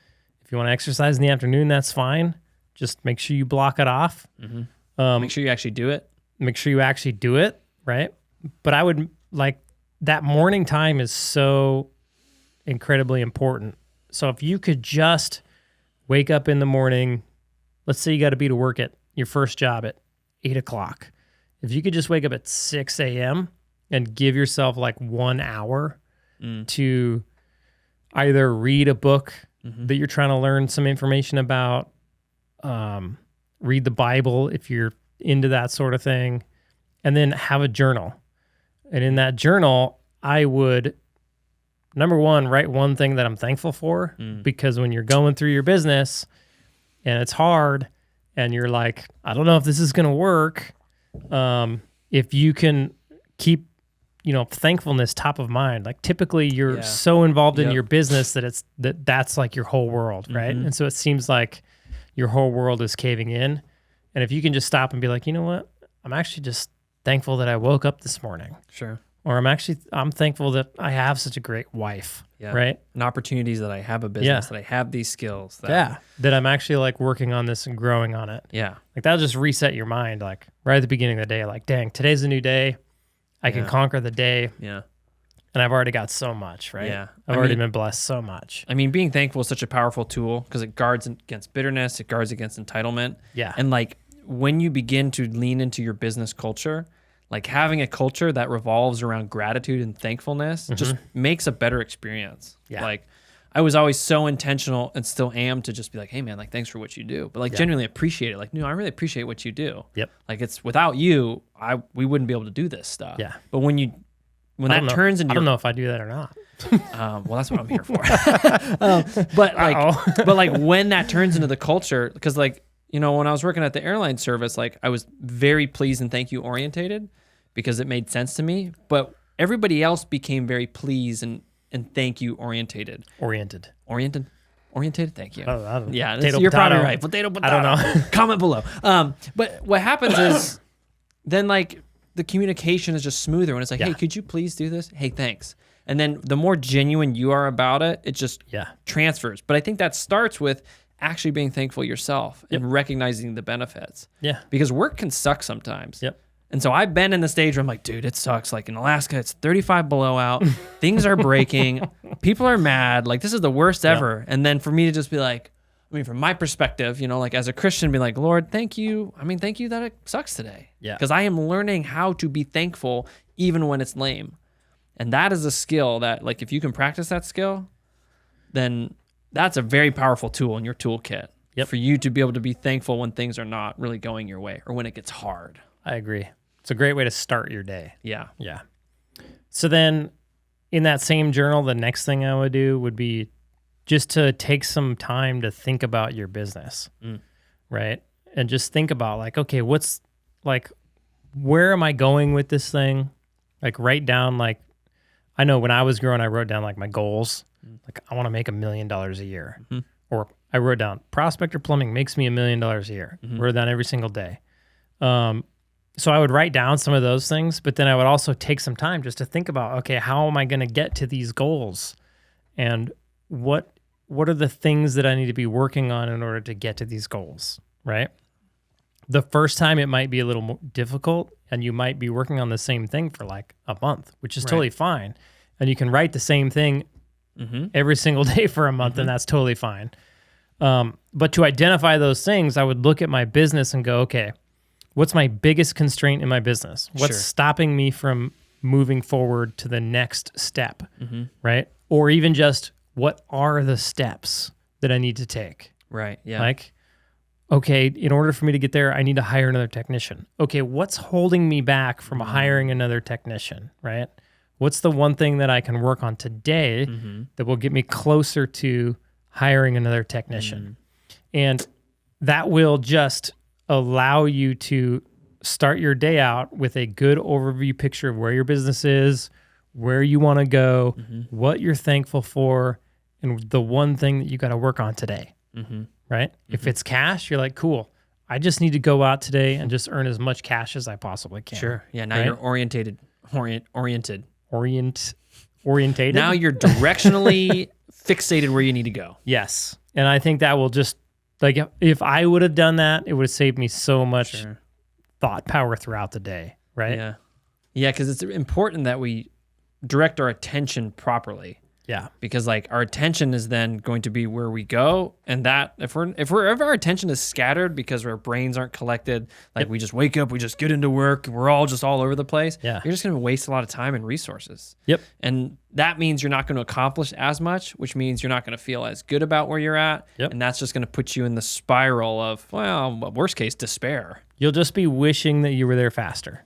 If you want to exercise in the afternoon, that's fine. Just make sure you block it off. Make sure you actually do it. Make sure you actually do it, right? But I would that morning time is so incredibly important. So if you could just wake up in the morning, let's say you got to be to work at your first job at 8 o'clock. If you could just wake up at 6 a.m. and give yourself like 1 hour to either read a book that you're trying to learn some information about, read the Bible if you're into that sort of thing, and then have a journal. And in that journal, I would, number one, write one thing that I'm thankful for, because when you're going through your business and it's hard and you're like, I don't know if this is going to work, if you can keep, thankfulness top of mind, like typically you're so involved in your business that that's like your whole world, right? And so it seems like your whole world is caving in. And if you can just stop and be like, you know what, I'm actually just thankful that I woke up this morning. Sure. Or I'm thankful that I have such a great wife, right? And opportunities that I have a business, that I have these skills. That I'm actually like working on this and growing on it. Yeah. Like that'll just reset your mind, like right at the beginning of the day, like, dang, today's a new day. I can conquer the day. Yeah. And I've already got so much, right? Yeah. I've already been blessed so much. I mean, being thankful is such a powerful tool because it guards against bitterness. It guards against entitlement. Yeah. And like when you begin to lean into your business culture, like having a culture that revolves around gratitude and thankfulness just makes a better experience. Yeah. Like I was always so intentional and still am to just be like, hey man, like thanks for what you do. But like genuinely appreciate it. Like, no, I really appreciate what you do. Yep. Like it's without you, we wouldn't be able to do this stuff. Yeah. But when that turns into I don't know if I do that or not. Well, that's what I'm here for. But like when that turns into the culture, because like, when I was working at the airline service, like I was very pleased and thank you orientated because it made sense to me. But everybody else became very pleased and thank you orientated. Oriented. Thank you. I don't know. Yeah, Potato, you're potato. probably right. Potato. I don't know. Comment below. But what happens is then like the communication is just smoother when it's like, hey, could you please do this? Hey, thanks. And then the more genuine you are about it, it just transfers. But I think that starts with actually being thankful yourself and recognizing the benefits. Yeah. Because work can suck sometimes. Yep. And so I've been in the stage where I'm like, dude, it sucks. Like in Alaska, it's 35 below out. Things are breaking. People are mad. Like this is the worst ever. And then for me to just be like, from my perspective, like as a Christian, be like, Lord, thank you. Thank you that it sucks today. Yeah. Because I am learning how to be thankful even when it's lame. And that is a skill that like, if you can practice that skill, then that's a very powerful tool in your toolkit for you to be able to be thankful when things are not really going your way or when it gets hard. I agree. It's a great way to start your day. Yeah. Yeah. So then in that same journal, the next thing I would do would be just to take some time to think about your business, right? And just think about like, okay, where am I going with this thing? Like write down like, I know when I was growing, I wrote down like my goals. Like I want to make $1 million a year. Or I wrote down prospector plumbing makes me $1 million a year. Wrote it down every single day. So I would write down some of those things, but then I would also take some time just to think about, okay, how am I going to get to these goals? And what are the things that I need to be working on in order to get to these goals, right? The first time it might be a little more difficult, and you might be working on the same thing for like a month, which is totally fine. And you can write the same thing every single day for a month, and that's totally fine. But to identify those things, I would look at my business and go, okay, what's my biggest constraint in my business? What's stopping me from moving forward to the next step, right? Or even just what are the steps that I need to take? Right, yeah. Like, okay, in order for me to get there, I need to hire another technician. Okay, what's holding me back from hiring another technician, right? What's the one thing that I can work on today that will get me closer to hiring another technician? And that will just allow you to start your day out with a good overview picture of where your business is, where you want to go, what you're thankful for, and the one thing that you got to work on today, right? If it's cash, you're like, cool, I just need to go out today and just earn as much cash as I possibly can. Sure. Yeah, now you're orientated. Orientated. Now you're directionally fixated where you need to go. Yes. And I think that will just, like, if I would have done that, it would have saved me so much thought power throughout the day, right? Yeah. Yeah, because it's important that we direct our attention properly. Yeah. Because like our attention is then going to be where we go, and that if our attention is scattered because our brains aren't collected, like we just wake up, we just get into work, we're all just all over the place. Yeah. You're just going to waste a lot of time and resources. Yep. And that means you're not going to accomplish as much, which means you're not going to feel as good about where you're at. Yep. And that's just going to put you in the spiral of, well, worst case, despair. You'll just be wishing that you were there faster.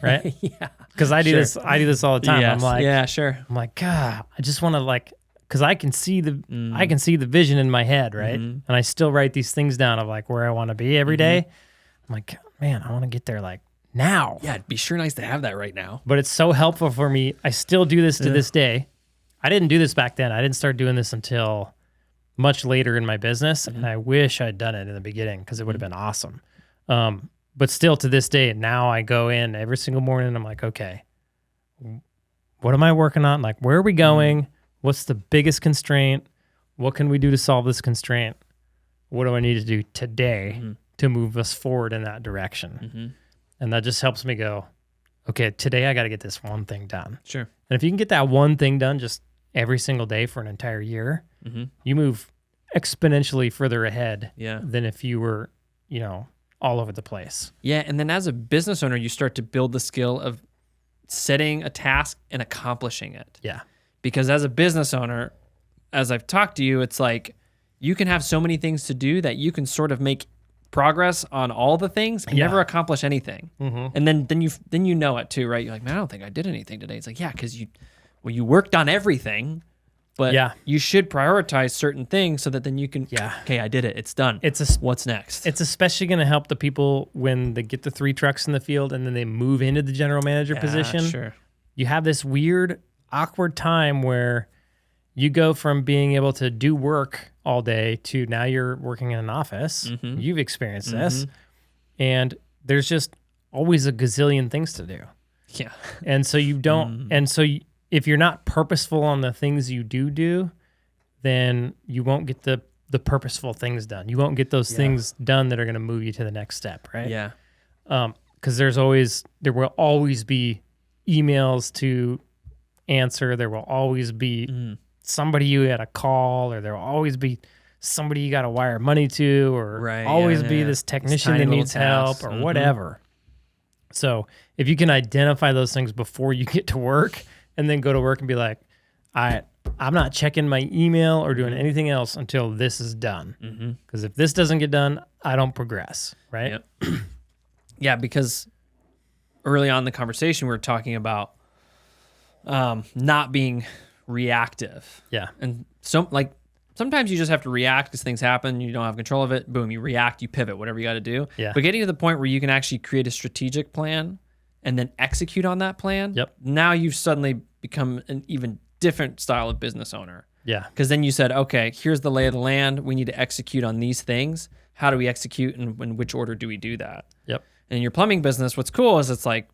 Right? Yeah. Because I do this all the time. Yes. I'm like, yeah, sure. I'm like, God, I just want to like, because I can see the vision in my head, right? And I still write these things down of like where I want to be every day. I'm like, man, I want to get there like now. Yeah, it'd be sure nice to have that right now. But it's so helpful for me. I still do this to this day. I didn't do this back then. I didn't start doing this until much later in my business. And I wish I'd done it in the beginning because it would have been awesome. But still to this day, now I go in every single morning and I'm like, okay, what am I working on? Like, where are we going? What's the biggest constraint? What can we do to solve this constraint? What do I need to do today to move us forward in that direction? And that just helps me go, okay, today I got to get this one thing done. Sure. And if you can get that one thing done just every single day for an entire year, you move exponentially further ahead than if you were, all over the place. Yeah, and then as a business owner, you start to build the skill of setting a task and accomplishing it. Yeah. Because as a business owner, as I've talked to you, it's like you can have so many things to do that you can sort of make progress on all the things and never accomplish anything. And then you know it too, right? You're like, man, I don't think I did anything today. It's like, yeah, because you worked on everything. But you should prioritize certain things so that then you can, okay, I did it. It's done. What's next? It's especially going to help the people when they get the 3 trucks in the field and then they move into the general manager position. Sure. You have this weird, awkward time where you go from being able to do work all day to now you're working in an office. You've experienced this. And there's just always a gazillion things to do. Yeah. And so you don't, and so if you're not purposeful on the things you do, then you won't get the purposeful things done. You won't get those things done that are going to move you to the next step, right? Yeah. Because there will always be emails to answer. There will always be somebody you had a call, or there will always be somebody you got to wire money to, or always be this technician that needs help or whatever. So if you can identify those things before you get to work, and then go to work and be like, I'm not checking my email or doing anything else until this is done. Because if this doesn't get done, I don't progress, right? Yep. Yeah, because early on in the conversation, we were talking about not being reactive. Yeah. And sometimes you just have to react because things happen. You don't have control of it. Boom, you react, you pivot, whatever you got to do. Yeah. But getting to the point where you can actually create a strategic plan and then execute on that plan. Yep. Now you've suddenly become an even different style of business owner. Yeah. Because then you said, okay, here's the lay of the land. We need to execute on these things. How do we execute, and in which order do we do that? Yep. And in your plumbing business, what's cool is it's like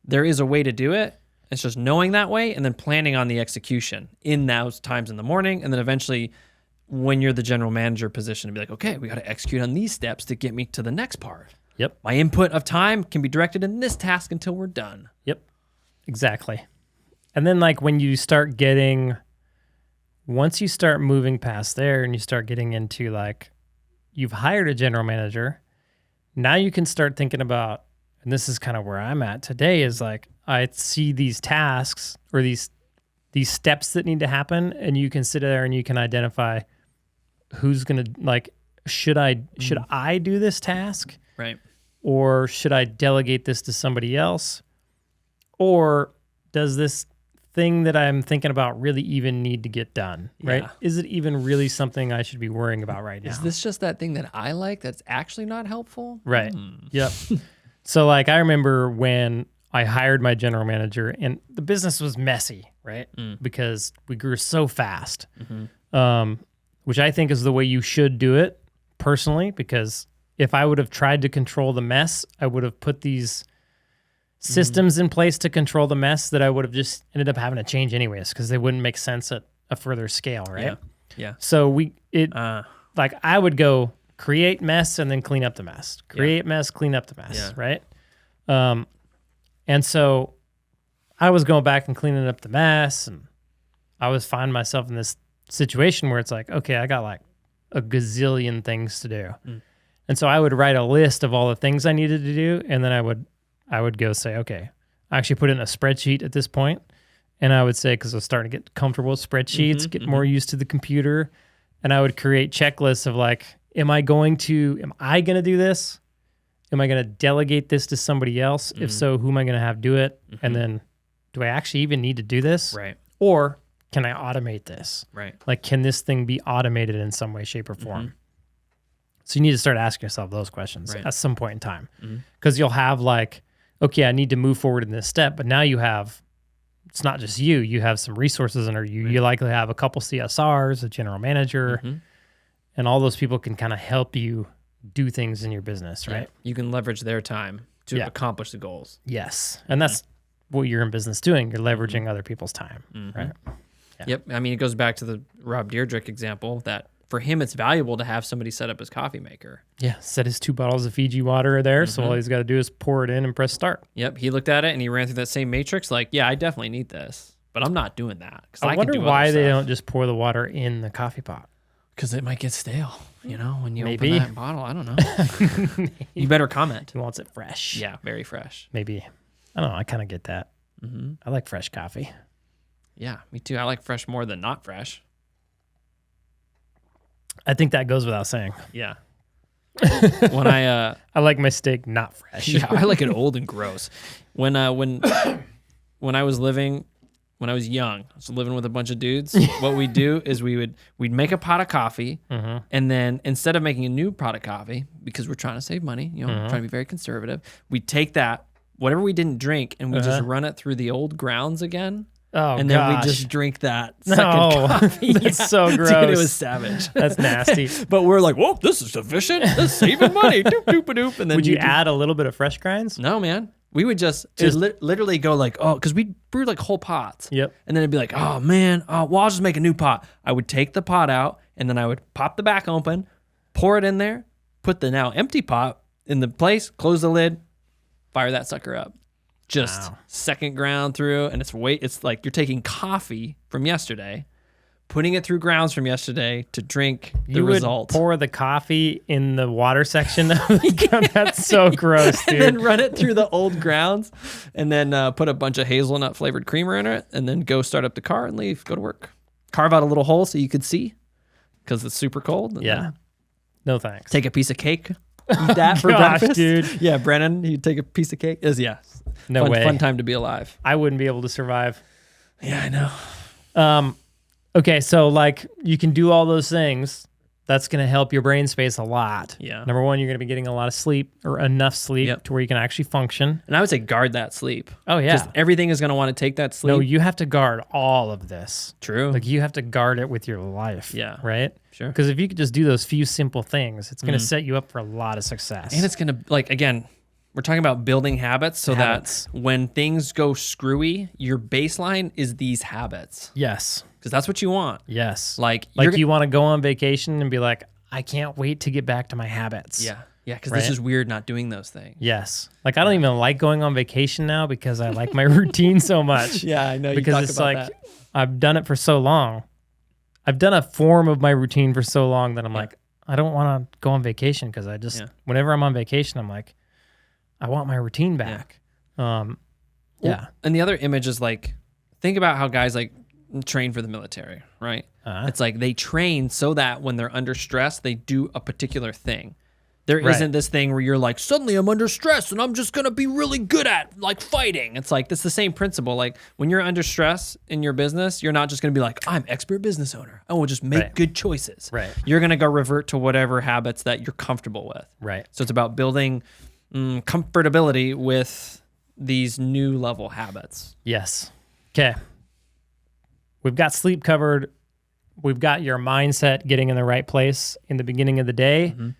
there is a way to do it. It's just knowing that way and then planning on the execution in those times in the morning. And then eventually when you're the general manager position to be like, okay, we got to execute on these steps to get me to the next part. Yep. My input of time can be directed in this task until we're done. Yep. Exactly. And then like when you start once you start moving past there and you start getting into like, you've hired a general manager, now you can start thinking about, and this is kind of where I'm at today, is like, I see these tasks or these steps that need to happen, and you can sit there and you can identify who's going to, like, should I do this task? Right. Or should I delegate this to somebody else? Or does this thing that I'm thinking about really even need to get done, right? Yeah. Is it even really something I should be worrying about right now? Is this just that thing that I like that's actually not helpful? Right. Yep. So like I remember when I hired my general manager and the business was messy, right? Because we grew so fast, which I think is the way you should do it personally, because if I would have tried to control the mess, I would have put these systems in place to control the mess that I would have just ended up having to change anyways, because they wouldn't make sense at a further scale, right? Yeah. So like I would go create mess and then clean up the mess. Create mess, clean up the mess, right? And so I was going back and cleaning up the mess, and I was finding myself in this situation where it's like, okay, I got like a gazillion things to do. And so I would write a list of all the things I needed to do, and then I would go say, okay, I actually put it in a spreadsheet at this point, and I would say, because I was starting to get comfortable with spreadsheets, get more used to the computer, and I would create checklists of like, am I going to do this? Am I going to delegate this to somebody else? If so, who am I going to have do it? And then do I actually even need to do this? Right. Or can I automate this? Right. Like, can this thing be automated in some way, shape, or form? So you need to start asking yourself those questions at some point in time, because you'll have like, okay, I need to move forward in this step, but now you have, it's not just you have some resources under you. You likely have a couple CSRs, a general manager, and all those people can kind of help you do things in your business, right? You can leverage their time to accomplish the goals. Yes. And that's what you're in business doing. You're leveraging other people's time, right? Yeah. Yep. I mean, it goes back to the Rob Dyrdek example that for him, it's valuable to have somebody set up his coffee maker. Yeah. Set his 2 bottles of Fiji water there. So all he's got to do is pour it in and press start. Yep. He looked at it and he ran through that same matrix. Like, yeah, I definitely need this, but I'm not doing that. I wonder why they don't just pour the water in the coffee pot. Because it might get stale, you know, when you Maybe. open that bottle. I don't know. You better comment. He wants it fresh. Yeah, very fresh. Maybe. I don't know. I kind of get that. I like fresh coffee. Yeah, me too. I like fresh more than not fresh. I think that goes without saying. Yeah. When I like my steak not fresh. Yeah, I like it old and gross. When I was young, I was living with a bunch of dudes. What we'd do is we'd make a pot of coffee, and then instead of making a new pot of coffee, because we're trying to save money, you know, trying to be very conservative, we'd take that, whatever we didn't drink, and we just run it through the old grounds again. Oh, and then we just drink that second No, coffee. that's so gross. Dude, it was savage. That's nasty. But we're like, whoa, this is efficient. This is saving money. Doop, doop, doop. And then would you add a little bit of fresh grinds? No, man. We would just literally go like, oh, because we brewed like whole pots. Yep. And then it'd be like, oh, man, well, I'll just make a new pot. I would take the pot out, and then I would pop the back open, pour it in there, put the now empty pot in the place, close the lid, fire that sucker up. Just second ground through, and it's like you're taking coffee from yesterday, putting it through grounds from yesterday to drink the result. You would pour the coffee in the water section. That's so gross, dude. And then run it through the old grounds, and then put a bunch of hazelnut flavored creamer in it, and then go start up the car and leave. Go to work. Carve out a little hole so you could see, because it's super cold. Yeah. No thanks. Take a piece of cake. Eat that for breakfast, dude. Yeah, Brennan, you take a piece of cake. No way. Fun time to be alive. I wouldn't be able to survive. Yeah, I know. Okay, so like you can do all those things. That's going to help your brain space a lot. Yeah. Number one, you're going to be getting a lot of sleep or enough sleep to where you can actually function. And I would say guard that sleep. Oh, yeah. Just everything is going to want to take that sleep. No, you have to guard all of this. True. Like you have to guard it with your life. Yeah. Right? Sure. Because if you could just do those few simple things, it's going to set you up for a lot of success. And it's going to, like, again, we're talking about building habits so that when things go screwy, your baseline is these habits. Yes. Because that's what you want. Yes. Like you want to go on vacation and be like, I can't wait to get back to my habits. Yeah. Yeah, because this is weird not doing those things. Yes. Like I don't even like going on vacation now because I like my routine so much. Yeah, I know. Because it's like I've done it for so long. I've done a form of my routine for so long that I'm like, I don't want to go on vacation because I just, whenever I'm on vacation, I'm like, I want my routine back. And the other image is like, think about how guys like train for the military, right? It's like they train so that when they're under stress, they do a particular thing. There isn't this thing where you're like, suddenly I'm under stress and I'm just going to be really good at like fighting. It's like, it's the same principle. Like when you're under stress in your business, you're not just going to be like, I'm expert business owner. I will just make good choices. Right. You're going to go revert to whatever habits that you're comfortable with. Right. So it's about building comfortability with these new level habits. Yes. Okay. We've got sleep covered. We've got your mindset getting in the right place in the beginning of the day. Mm-hmm.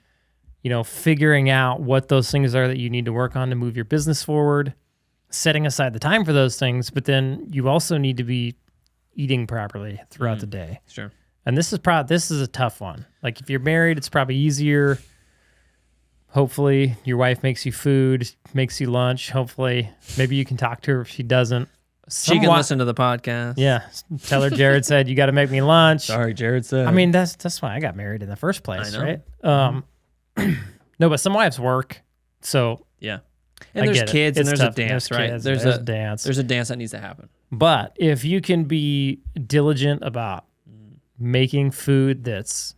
You know, figuring out what those things are that you need to work on to move your business forward, setting aside the time for those things, but then you also need to be eating properly throughout the day. Sure. And this is a tough one. Like if you're married, it's probably easier. Hopefully your wife makes you food, makes you lunch. Hopefully maybe you can talk to her if she doesn't. She can listen to the podcast. Yeah. Tell her Jared said, you got to make me lunch. Sorry, Jared said. I mean, that's why I got married in the first place, right? No, but some wives work. So yeah. And there's kids and there's tough. a dance, there's right? Kids, there's a dance. There's a dance that needs to happen. But if you can be diligent about making food that's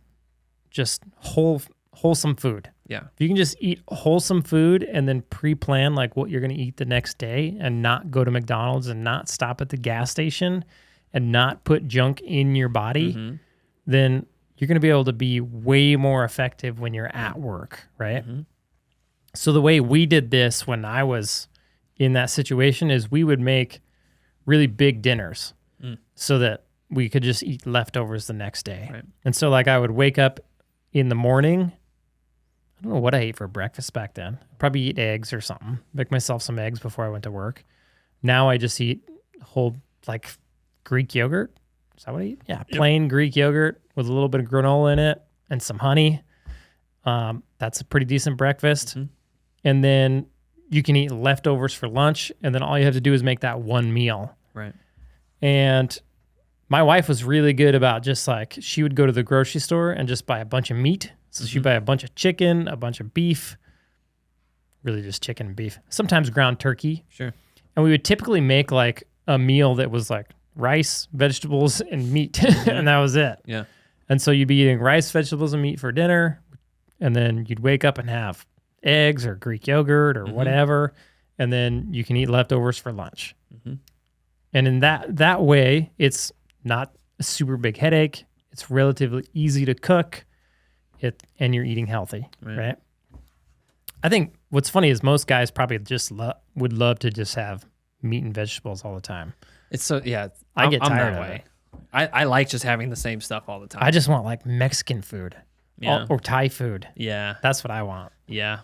just wholesome food. Yeah. If you can just eat wholesome food and then pre-plan like what you're going to eat the next day and not go to McDonald's and not stop at the gas station and not put junk in your body, then you're going to be able to be way more effective when you're at work, right? So the way we did this when I was in that situation is we would make really big dinners so that we could just eat leftovers the next day. Right. And so like I would wake up in the morning. I don't know what I ate for breakfast back then. Probably eat eggs or something. Make myself some eggs before I went to work. Now I just eat whole like Greek yogurt. Is that what I eat? Yeah, plain Greek yogurt with a little bit of granola in it and some honey. That's a pretty decent breakfast. And then you can eat leftovers for lunch, and then all you have to do is make that one meal. Right. And my wife was really good about just like, she would go to the grocery store and just buy a bunch of meat. So she'd buy a bunch of chicken, a bunch of beef, really just chicken and beef, sometimes ground turkey. Sure. And we would typically make like a meal that was like rice, vegetables, and meat. And that was it. Yeah. And so you'd be eating rice, vegetables, and meat for dinner. And then you'd wake up and have eggs or Greek yogurt or whatever. And then you can eat leftovers for lunch. And in that way, it's not a super big headache. It's relatively easy to cook. And you're eating healthy, right? I think what's funny is most guys probably just would love to just have meat and vegetables all the time. It's so, yeah. I get tired that of way. it. I like just having the same stuff all the time. I just want like Mexican food or Thai food. Yeah. That's what I want. Yeah.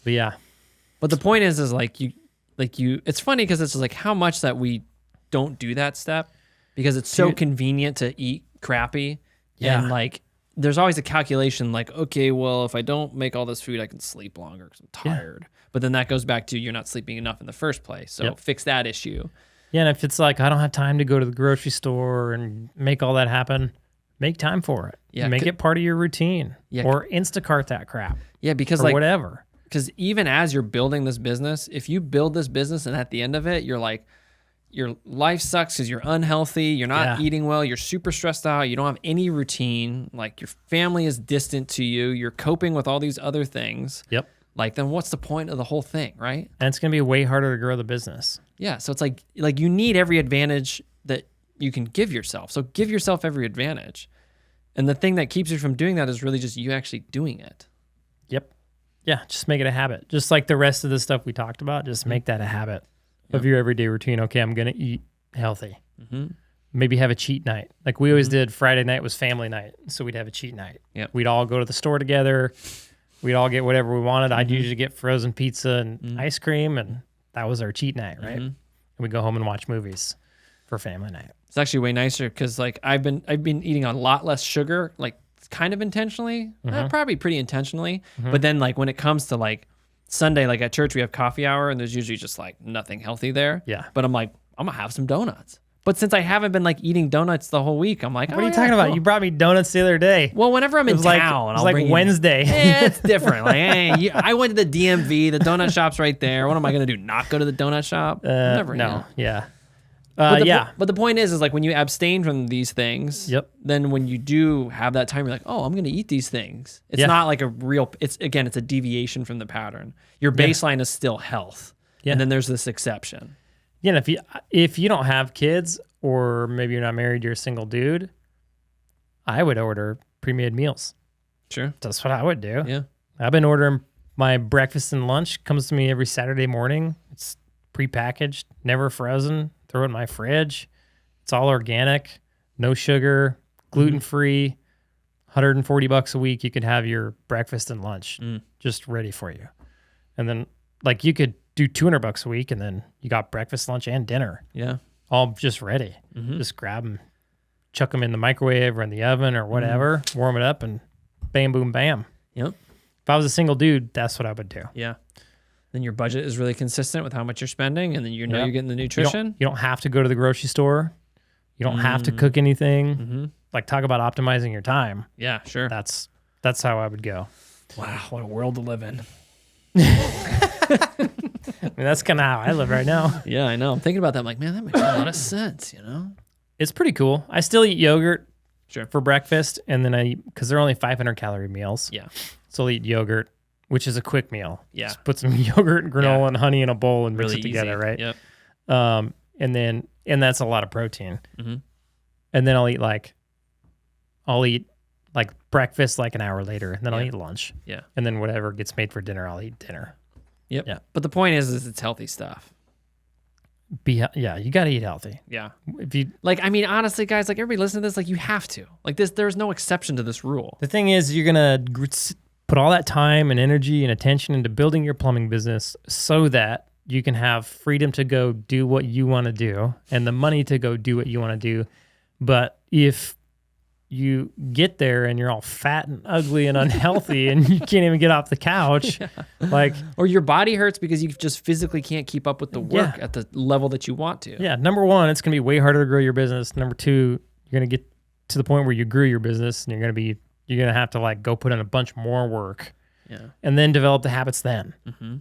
But yeah. But the point is it's funny because it's like how much that we don't do that step because it's so convenient to eat crappy. Yeah. And like, there's always a calculation like, okay, well, if I don't make all this food, I can sleep longer because I'm tired. But then that goes back to you're not sleeping enough in the first place. So fix that issue. Yeah, and if it's like, I don't have time to go to the grocery store and make all that happen, make time for it. Yeah, make it part of your routine. Yeah. Or Instacart that crap. Yeah, because or like whatever. Because even as you're building this business, if you build this business and at the end of it, you're like, your life sucks because you're unhealthy, you're not eating well, you're super stressed out, you don't have any routine, like your family is distant to you, you're coping with all these other things. Yep. Like, then what's the point of the whole thing, right? And it's going to be way harder to grow the business. Yeah, so it's like you need every advantage that you can give yourself. So give yourself every advantage. And the thing that keeps you from doing that is really just you actually doing it. Yep. Yeah, just make it a habit. Just like the rest of the stuff we talked about, just make that a habit of your everyday routine. Okay, I'm going to eat healthy. Maybe have a cheat night. Like we always did, Friday night was family night, so we'd have a cheat night. Yep. We'd all go to the store together. We'd all get whatever we wanted. I'd usually get frozen pizza and ice cream, and that was our cheat night, right? And we'd go home and watch movies for family night. It's actually way nicer because like I've been eating a lot less sugar, like kind of intentionally, probably pretty intentionally. But then like when it comes to like Sunday, like at church we have coffee hour and there's usually just like nothing healthy there. Yeah. But I'm like, I'm gonna have some donuts. But since I haven't been like eating donuts the whole week, I'm like, what are you talking about? You brought me donuts the other day. Well, whenever I'm in town, it was like Wednesday. Yeah, it's different. Like, hey, I went to the DMV. The donut shop's right there. What am I gonna do? Not go to the donut shop? Never. No. Yeah. But the point is like when you abstain from these things, then when you do have that time, you're like, oh, I'm going to eat these things. It's not like a real, it's a deviation from the pattern. Your baseline is still health. Yeah. And then there's this exception. Yeah. If you don't have kids or maybe you're not married, you're a single dude, I would order pre-made meals. Sure. That's what I would do. Yeah. I've been ordering my breakfast and lunch, comes to me every Saturday morning. It's prepackaged, never frozen. Throw it in my fridge. It's all organic, no sugar, gluten-free, $140 a week. You could have your breakfast and lunch just ready for you. And then like you could do $200 a week and then you got breakfast, lunch, and dinner. Yeah. All just ready. Just grab them, chuck them in the microwave or in the oven or whatever, warm it up and bam, boom, bam. Yep. If I was a single dude, that's what I would do. Yeah. Then your budget is really consistent with how much you're spending, and then you know you're getting the nutrition. You don't have to go to the grocery store. You don't have to cook anything. Like talk about optimizing your time. Yeah, sure. That's how I would go. Wow, what a world to live in. I mean, that's kind of how I live right now. Yeah, I know. I'm thinking about that. I'm like, man, that makes a lot of sense, you know? It's pretty cool. I still eat yogurt for breakfast, and then because they're only 500-calorie meals. Yeah. So I'll eat yogurt, which is a quick meal. Yeah. Just put some yogurt and granola and honey in a bowl and mix really it together, easy. right? Yep. And that's a lot of protein. And then I'll eat like breakfast like an hour later, and then I'll eat lunch. Yeah. And then whatever gets made for dinner, I'll eat dinner. Yep. Yeah. But the point is it's healthy stuff. You got to eat healthy. Yeah. If you like, I mean, honestly, guys, like everybody listening to this, like you have to. Like there's no exception to this rule. The thing is, you're gonna put all that time and energy and attention into building your plumbing business so that you can have freedom to go do what you want to do and the money to go do what you want to do. But if you get there and you're all fat and ugly and unhealthy and you can't even get off the couch, or your body hurts because you just physically can't keep up with the work at the level that you want to. Yeah. Number one, it's going to be way harder to grow your business. Number two, you're going to get to the point where you grew your business and you're going to have to like go put in a bunch more work and then develop the habits then.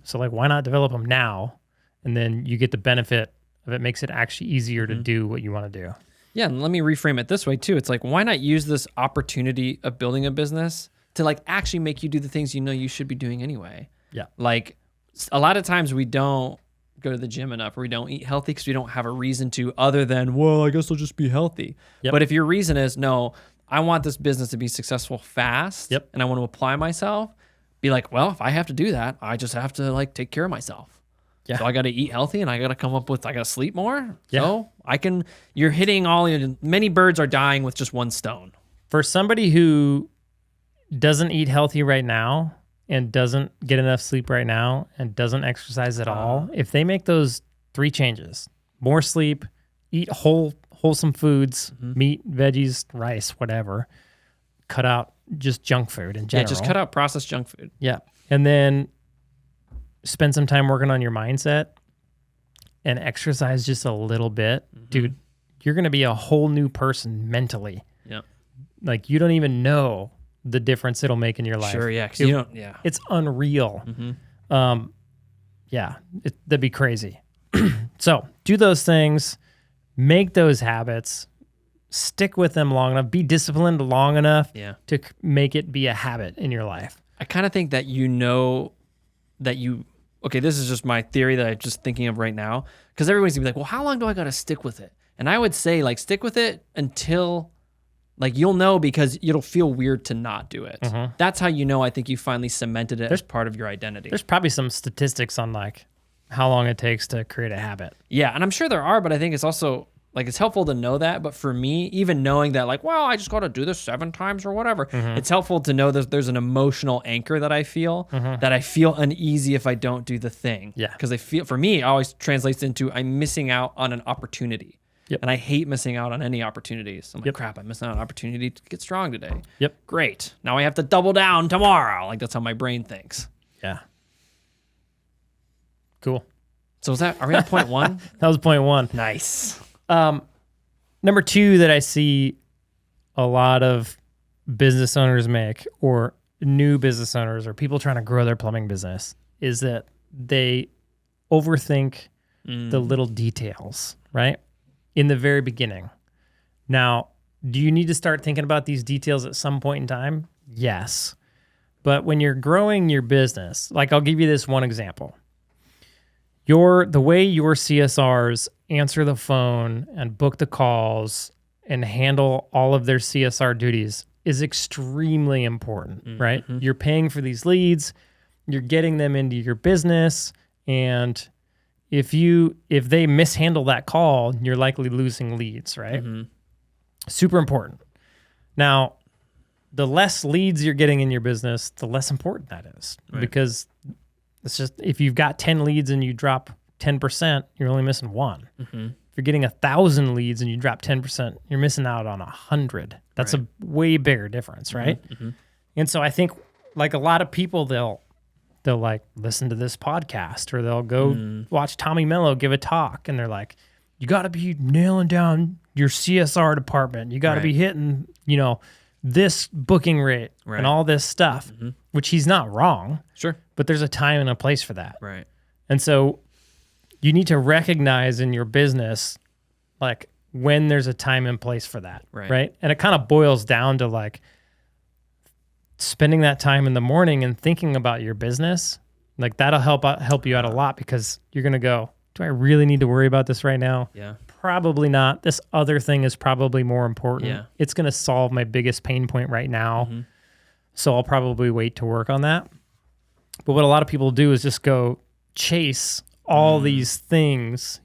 So like, why not develop them now? And then you get the benefit of it makes it actually easier to do what you want to do. Yeah, and let me reframe it this way too. It's like, why not use this opportunity of building a business to like actually make you do the things you know you should be doing anyway? Yeah. Like a lot of times we don't go to the gym enough or we don't eat healthy because we don't have a reason to other than, well, I guess I'll just be healthy. Yep. But if your reason is, no, I want this business to be successful fast and I want to apply myself, be like, well, if I have to do that, I just have to like take care of myself. Yeah. So I got to eat healthy and I got to sleep more. Yeah. So you're hitting many birds are dying with just one stone. For somebody who doesn't eat healthy right now and doesn't get enough sleep right now and doesn't exercise at all, if they make those 3 changes, more sleep, eat wholesome foods, meat, veggies, rice, whatever, cut out just junk food in general. Yeah, just cut out processed junk food. Yeah. And then spend some time working on your mindset and exercise just a little bit. Dude, you're going to be a whole new person mentally. Yeah. Like you don't even know the difference it'll make in your life. Sure, yeah. It's unreal. That'd be crazy. So do those things, make those habits, stick with them long enough, be disciplined long enough to make it be a habit in your life. I kind of think that this is just my theory that I'm just thinking of right now, because everybody's gonna be like, well, how long do I got to stick with it? And I would say like stick with it until Like you'll know because it'll feel weird to not do it. That's how you know. I think you finally cemented it as part of your identity. There's probably some statistics on like how long it takes to create a habit. Yeah, and I'm sure there are, but I think it's also like it's helpful to know that. But for me, even knowing that, like, well, I just got to do this 7 times or whatever, it's helpful to know that there's an emotional anchor that I feel that I feel uneasy if I don't do the thing. Yeah, because I feel for me, it always translates into I'm missing out on an opportunity. Yep. And I hate missing out on any opportunities. I'm like, crap, I'm missing out on an opportunity to get strong today. Yep. Great. Now I have to double down tomorrow. Like that's how my brain thinks. Yeah. Cool. So are we on point 1? That was point 1. Nice. Number 2 that I see a lot of business owners make, or new business owners or people trying to grow their plumbing business, is that they overthink the little details, right? In the very beginning. Now, do you need to start thinking about these details at some point in time? Yes. But when you're growing your business, like I'll give you this one example. The way your CSRs answer the phone and book the calls and handle all of their CSR duties is extremely important, right? You're paying for these leads, you're getting them into your business, and if they mishandle that call, you're likely losing leads, right? Super important. Now, the less leads you're getting in your business, the less important that is, because it's just, if you've got 10 leads and you drop 10%, you're only missing 1. If you're getting 1,000 leads and you drop 10%, you're missing out on 100. That's a way bigger difference, right? And so I think like a lot of people, they'll like listen to this podcast, or they'll go watch Tommy Mello give a talk, and they're like, you got to be nailing down your CSR department. You got to be hitting, this booking rate and all this stuff, which he's not wrong. Sure. But there's a time and a place for that. Right. And so you need to recognize in your business, like when there's a time and place for that. Right. And it kind of boils down to like spending that time in the morning and thinking about your business. Like that'll help you out a lot, because you're going to go, do I really need to worry about this right now? Yeah. Probably not. This other thing is probably more important. Yeah. It's going to solve my biggest pain point right now. So I'll probably wait to work on that. But what a lot of people do is just go chase all these things,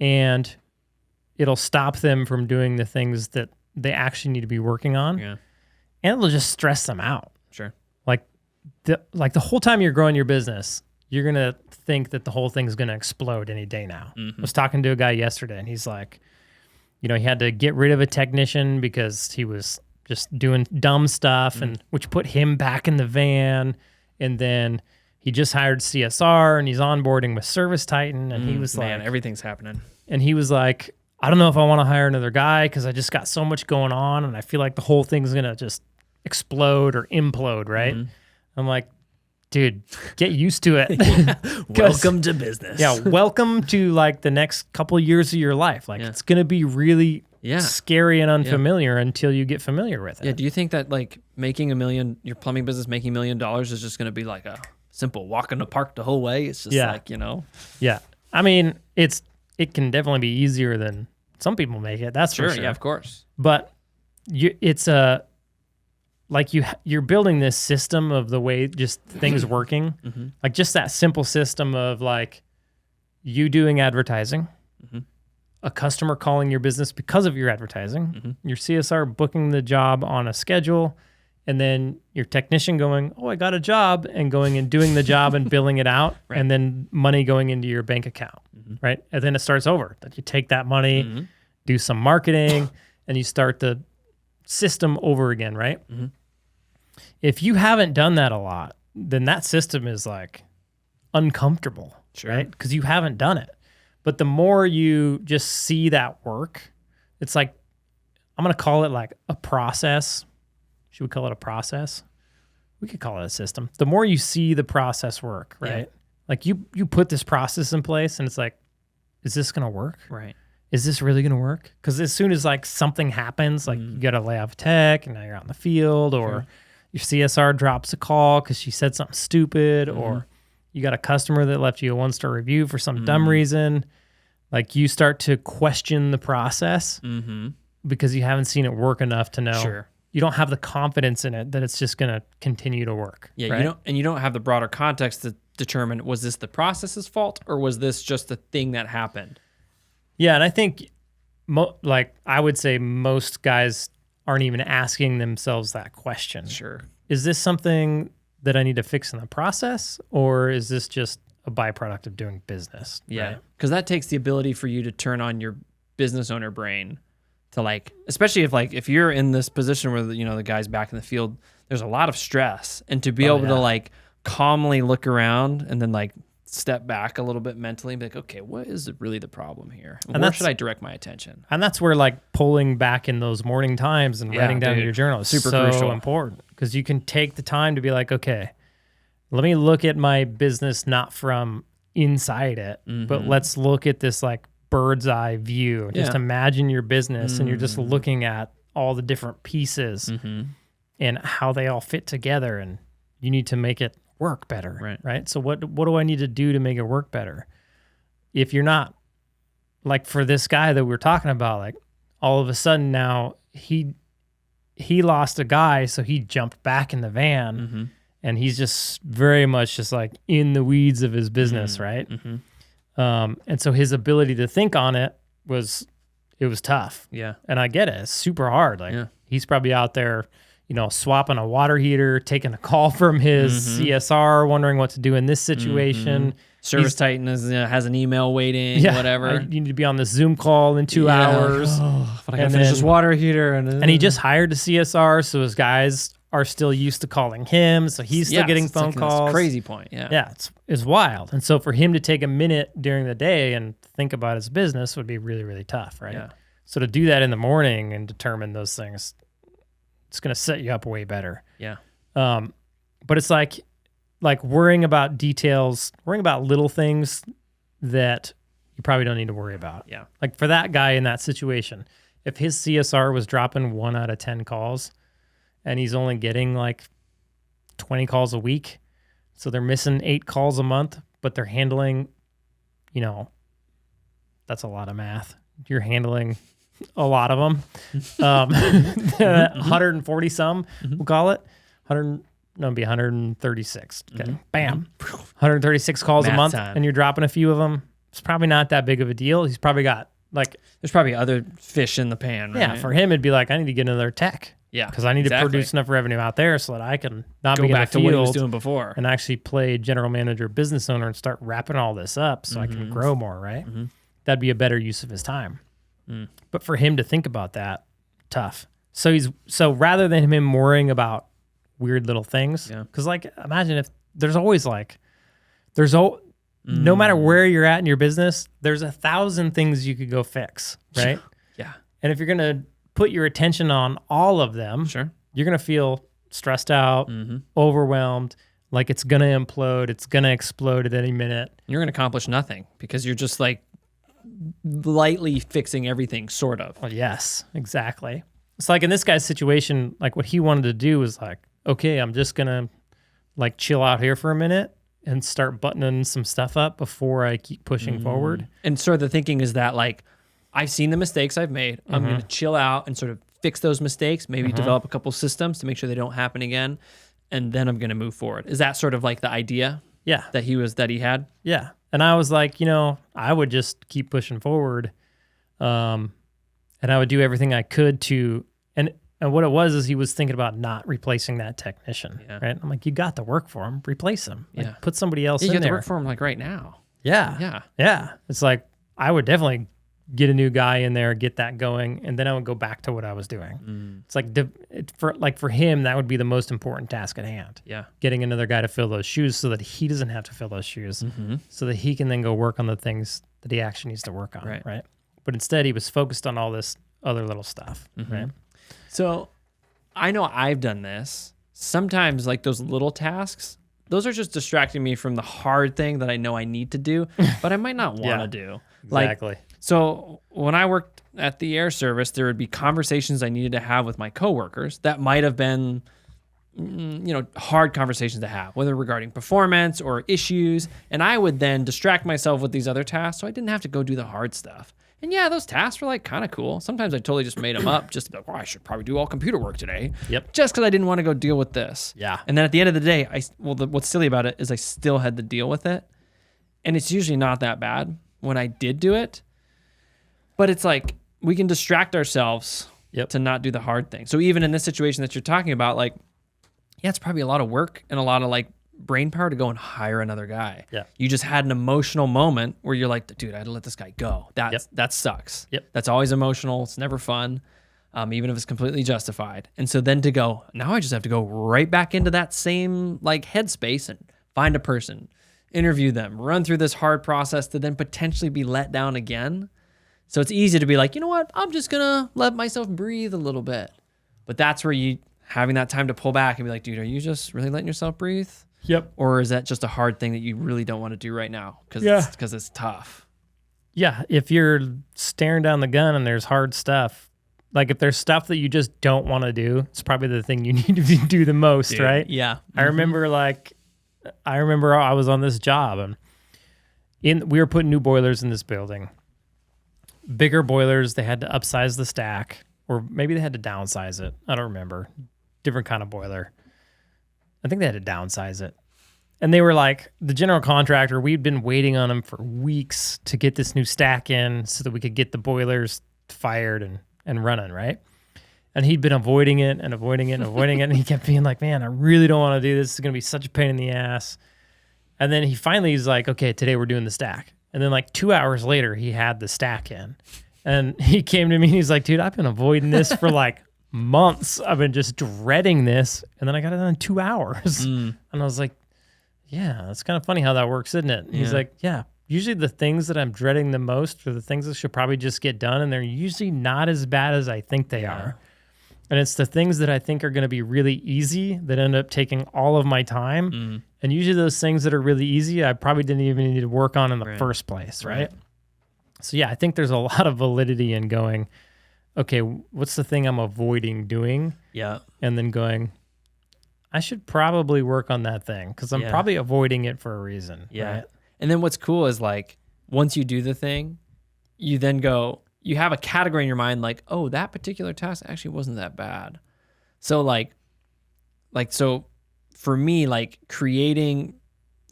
and it'll stop them from doing the things that they actually need to be working on. Yeah. And it'll just stress them out. Sure. Like the whole time you're growing your business, you're going to think that the whole thing's going to explode any day now. I was talking to a guy yesterday, and he's like, he had to get rid of a technician because he was just doing dumb stuff, and which put him back in the van. And then he just hired CSR, and he's onboarding with Service Titan. And he was like, everything's happening. And he was like, I don't know if I want to hire another guy because I just got so much going on, and I feel like the whole thing's going to just explode or implode, right? I'm like, dude, get used to it. Welcome to business. Yeah, welcome to like the next couple of years of your life. Like it's going to be really scary and unfamiliar until you get familiar with it. Yeah, do you think that like your plumbing business making $1 million is just going to be like a simple walk in the park the whole way? It's just like, Yeah. I mean, it can definitely be easier than some people make it. That's for sure. Yeah, of course. But you're building this system of the way just things working, like just that simple system of like you doing advertising, a customer calling your business because of your advertising, your CSR booking the job on a schedule, and then your technician going, oh, I got a job, and going and doing the job and billing it out, and then money going into your bank account, right? And then it starts over. That you take that money, do some marketing, and you start the system over again, right? If you haven't done that a lot, then that system is like uncomfortable, right? Because you haven't done it. But the more you just see that work, it's like, I'm going to call it like a process. Should we call it a process? We could call it a system. The more you see the process work, right? Yeah. Like you put this process in place, and it's like, is this going to work? Right. Is this really going to work? Because as soon as like something happens, like you got to lay off tech, and now you're out in the field, or your CSR drops a call because she said something stupid, or you got a customer that left you a 1-star review for some dumb reason. Like you start to question the process, because you haven't seen it work enough to know. Sure. You don't have the confidence in it that it's just going to continue to work. Yeah, right? you don't have the broader context to determine, was this the process's fault or was this just a thing that happened? Yeah, and I think I would say most guys aren't even asking themselves that question. Sure. Is this something that I need to fix in the process, or is this just a byproduct of doing business? Yeah, because that takes the ability for you to turn on your business owner brain to like, especially if you're in this position where the guy's back in the field, there's a lot of stress, and to be able to like calmly look around and then like step back a little bit mentally and be like, okay, what is really the problem here? And where should I direct my attention? And that's where like pulling back in those morning times and writing down in your journal is super so crucial. important, because you can take the time to be like, okay, let me look at my business not from inside it, but let's look at this like bird's eye view. Just imagine your business and you're just looking at all the different pieces and how they all fit together, and you need to make it work better, right? So what do I need to do to make it work better? If you're not, like for this guy that we were talking about, like all of a sudden now he lost a guy, so he jumped back in the van and he's just very much just like in the weeds of his business, right? And so his ability to think on it was tough. Yeah. And I get it. It's super hard. Like he's probably out there, swapping a water heater, taking a call from his CSR, wondering what to do in this situation. Service Titan has an email waiting, whatever. You need to be on this Zoom call in 2 hours. But I gotta finish this water heater. And he just hired a CSR, so his guys are still used to calling him, so he's still getting phone calls. Crazy point, yeah. It's wild. And so for him to take a minute during the day and think about his business would be really, really tough, right? Yeah. So to do that in the morning and determine those things, it's going to set you up way better. Yeah. But it's like worrying about details, worrying about little things that you probably don't need to worry about. Yeah. Like for that guy in that situation, if his CSR was dropping 1 out of 10 calls and he's only getting like 20 calls a week, so they're missing 8 calls a month, but they're handling, that's a lot of math. You're handling a lot of them. 140 some, we'll call it. 136. Okay. Bam. 136 calls a month, and you're dropping a few of them. It's probably not that big of a deal. He's probably got there's probably other fish in the pan, right? Yeah, for him it'd be like, I need to get another tech. Yeah. Because I need to produce enough revenue out there so that I can not go be back in the to what he was field doing before and actually play general manager, business owner, and start wrapping all this up so I can grow more, right? That'd be a better use of his time. But for him to think about that, tough. So rather than him worrying about weird little things, because imagine if no matter where you're at in your business, there's 1,000 things you could go fix, right? Yeah. And if you're going to put your attention on all of them, you're going to feel stressed out, overwhelmed, like it's going to implode, it's going to explode at any minute. You're going to accomplish nothing because you're just like lightly fixing everything, sort of. Well, yes, exactly. It's like in this guy's situation, like what he wanted to do was like, okay, I'm just going to like chill out here for a minute and start buttoning some stuff up before I keep pushing forward. And sort of the thinking is that like, I've seen the mistakes I've made. I'm going to chill out and sort of fix those mistakes, maybe develop a couple systems to make sure they don't happen again. And then I'm going to move forward. Is that sort of like the idea that he had? Yeah. And I was like, I would just keep pushing forward. And I would do everything I could to, and what it was is he was thinking about not replacing that technician, right? I'm like, you got the work for him, replace him. Like, put somebody else in there. You got the work for him like right now. Yeah. It's like, I would definitely get a new guy in there, get that going, and then I would go back to what I was doing. It's like for him, that would be the most important task at hand. Yeah. Getting another guy to fill those shoes so that he doesn't have to fill those shoes, so that he can then go work on the things that he actually needs to work on, right? But instead, he was focused on all this other little stuff, right? So I know I've done this. Sometimes like those little tasks, those are just distracting me from the hard thing that I know I need to do, but I might not want to do. Exactly. So when I worked at the air service, there would be conversations I needed to have with my coworkers that might have been, hard conversations to have, whether regarding performance or issues. And I would then distract myself with these other tasks so I didn't have to go do the hard stuff. And yeah, those tasks were like kind of cool. Sometimes I totally just made them up just to be like, I should probably do all computer work today. Yep. Just because I didn't want to go deal with this. Yeah. And then at the end of the day, what's silly about it is I still had to deal with it. And it's usually not that bad when I did do it. But it's like we can distract ourselves to not do the hard thing. So even in this situation that you're talking about, like, yeah, it's probably a lot of work and a lot of like brain power to go and hire another guy. Yeah. You just had an emotional moment where you're like, dude, I had to let this guy go. That sucks. Yep. That's always emotional. It's never fun, even if it's completely justified. And so then to go, now I just have to go right back into that same like headspace and find a person, interview them, run through this hard process to then potentially be let down again. So it's easy to be like, you know what? I'm just going to let myself breathe a little bit. But that's where you having that time to pull back and be like, dude, are you just really letting yourself breathe? Yep. Or is that just a hard thing that you really don't want to do right now because it's tough? Yeah. If you're staring down the gun and there's hard stuff, like if there's stuff that you just don't want to do, it's probably the thing you need to do the most, dude, right? Yeah. Mm-hmm. I remember I was on this job and we were putting new boilers in this building. Bigger boilers, they had to upsize the stack, or maybe they had to downsize it. I don't remember. Different kind of boiler. I think they had to downsize it. And they were like, the general contractor, we'd been waiting on them for weeks to get this new stack in so that we could get the boilers fired and running, right? And he'd been avoiding it and avoiding it and avoiding it. And he kept being like, man, I really don't want to do this. It's going to be such a pain in the ass. And then he's like, okay, today we're doing the stack. And then like 2 hours later, he had the stack in. And he came to me and he's like, dude, I've been avoiding this for like months. I've been just dreading this. And then I got it done in 2 hours. And I was like, yeah, it's kind of funny how that works, isn't it? He's like, yeah, usually the things that I'm dreading the most are the things that should probably just get done. And they're usually not as bad as I think they are. And it's the things that I think are going to be really easy that end up taking all of my time. And usually those things that are really easy, I probably didn't even need to work on in the first place, right? So yeah, I think there's a lot of validity in going, okay, what's the thing I'm avoiding doing? Yeah. And then going, I should probably work on that thing because I'm probably avoiding it for a reason. Yeah. Right? And then what's cool is like, once you do the thing, you then go, you have a category in your mind like, oh, that particular task actually wasn't that bad. So so for me, like creating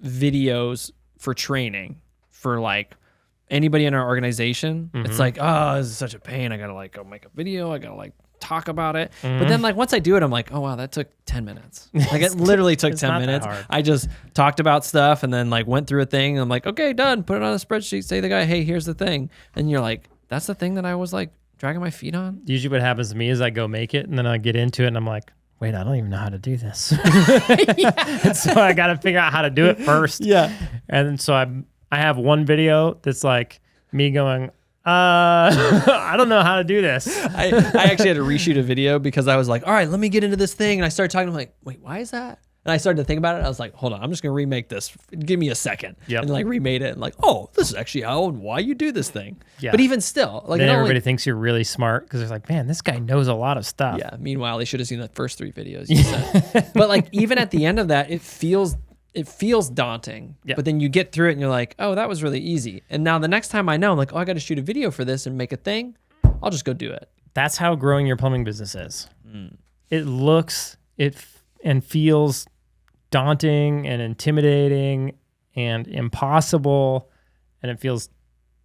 videos for training for like anybody in our organization, it's like, oh, this is such a pain. I got to like go make a video. I got to like talk about it. But then like once I do it, I'm like, oh, wow, that took 10 minutes. Like it literally took 10 minutes. I just talked about stuff and then like went through a thing. And I'm like, okay, done. Put it on a spreadsheet. Say to the guy, hey, here's the thing. And you're like, that's the thing that I was like dragging my feet on. Usually what happens to me is I go make it and then I get into it and I'm like, wait, I don't even know how to do this. And so I got to figure out how to do it first. Yeah. And so I have one video that's like me going, I don't know how to do this. I actually had to reshoot a video because I was like, all right, let me get into this thing. And I started talking, I'm like, wait, why is that? And I started to think about it. I was like, hold on, I'm just going to remake this. Give me a second. And like remade it and like, oh, this is actually how and why you do this thing. Yeah. But even still, like then everybody thinks you're really smart because they're like, man, this guy knows a lot of stuff. Yeah. Meanwhile, they should have seen the first 3 videos you sent. But like even at the end of that, it feels daunting. But then you get through it and you're like, oh, that was really easy. And now the next time I know, I'm like, oh, I got to shoot a video for this and make a thing. I'll just go do it. That's how growing your plumbing business is. It looks and feels daunting and intimidating and impossible, and it feels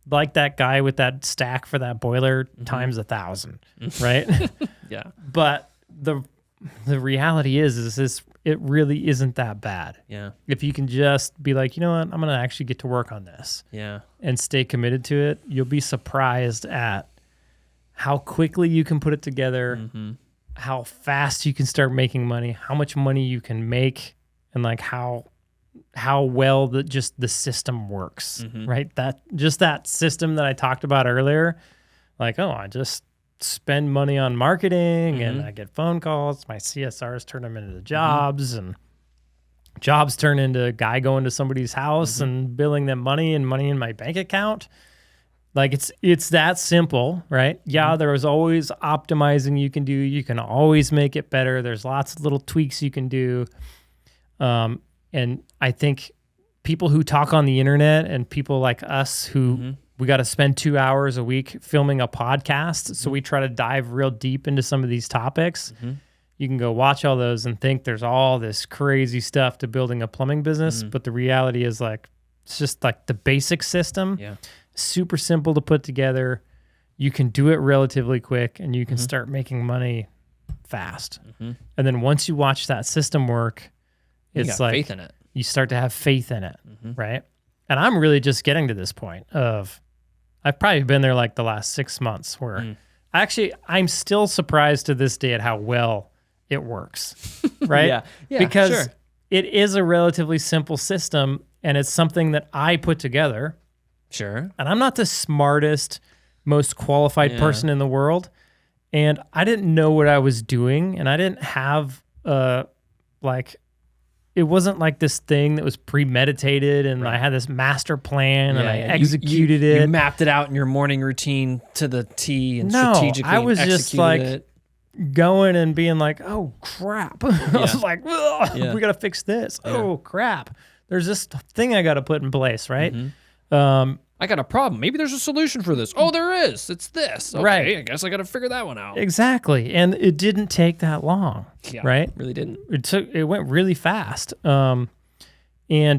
like that guy with that stack for that boiler times 1,000, right? Yeah. But the reality is it really isn't that bad. Yeah. If you can just be like, you know what, I'm gonna actually get to work on this. Yeah. And stay committed to it, you'll be surprised at how quickly you can put it together, how fast you can start making money, how much money you can make, and like how well the system works, right? That system that I talked about earlier, like, oh, I just spend money on marketing and I get phone calls, my CSRs turn them into jobs, and jobs turn into a guy going to somebody's house and billing them money and money in my bank account. Like it's that simple, right? Yeah, there is always optimizing you can do. You can always make it better. There's lots of little tweaks you can do. And I think people who talk on the internet and people like us who we got to spend 2 hours a week filming a podcast. So we try to dive real deep into some of these topics. You can go watch all those and think there's all this crazy stuff to building a plumbing business. But the reality is like, it's just like the basic system, super simple to put together. You can do it relatively quick and you can start making money fast. And then once you watch that system work, it's like faith in it. You start to have faith in it, right? And I'm really just getting to this point of, I've probably been there like the last 6 months where actually I'm still surprised to this day at how well it works, right? Because it is a relatively simple system and it's something that I put together. Sure. And I'm not the smartest, most qualified person in the world. And I didn't know what I was doing. And I didn't have it wasn't like this thing that was premeditated and I had this master plan and I executed it. You mapped it out in your morning routine to the T and strategically I was just like it. going and being like, oh crap. I was like, we got to fix this. Oh crap. There's this thing I got to put in place, right? I got a problem. Maybe there's a solution for this. Oh, there is. It's this. Okay, right. I guess I got to figure that one out. Exactly. And it didn't take that long, right? It really didn't. It went really fast. And I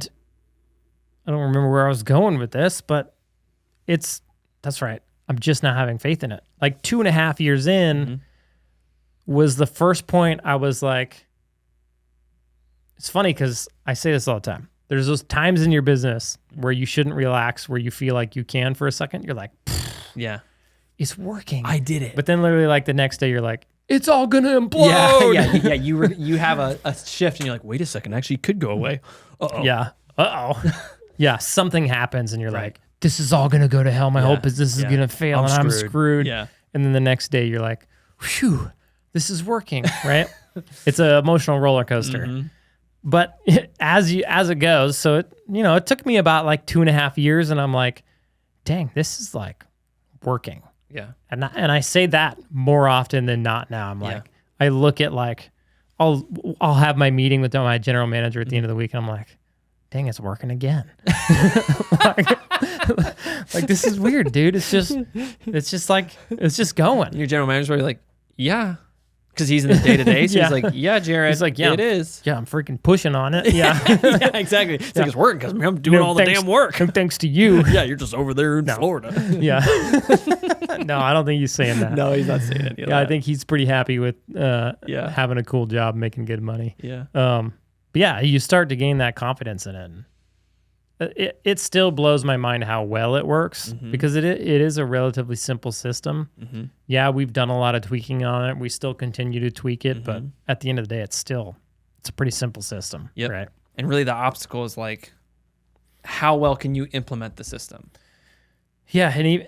don't remember where I was going with this, but that's right. I'm just not having faith in it. Like 2.5 years in was the first point I was like, it's funny because I say this all the time. There's those times in your business where you shouldn't relax, where you feel like you can for a second. You're like, it's working. I did it. But then literally like the next day you're like, it's all going to implode. Yeah. You have a shift and you're like, wait a second, actually it could go away. Uh-oh. Yeah. Yeah. Something happens and you're like, this is all going to go to hell. My whole business is going to fail I'm screwed. Yeah. And then the next day you're like, whew, this is working, right? It's an emotional roller coaster. But as it goes, so it took me about like 2.5 years, and I'm like, dang, this is like working. Yeah. And I say that more often than not now. I'm like, I look at like, I'll have my meeting with my general manager at the end of the week, and I'm like, dang, it's working again. like this is weird, dude. It's just going. And your general manager's probably like, yeah. Because he's in the day-to-day, so he's like, yeah, Jared, he's like, it is. Yeah, I'm freaking pushing on it. Yeah. Yeah, exactly. It's like, it's working because I'm doing all the damn work. Thanks to you. Yeah, you're just over there in Florida. Yeah. No, I don't think he's saying that. No, he's not saying any of that. I think he's pretty happy with having a cool job, making good money. Yeah. But yeah, you start to gain that confidence in it. It still blows my mind how well it works because it is a relatively simple system. Yeah, we've done a lot of tweaking on it. We still continue to tweak it, but at the end of the day, it's a pretty simple system. Yep. Right. And really the obstacle is like, how well can you implement the system? Yeah. And you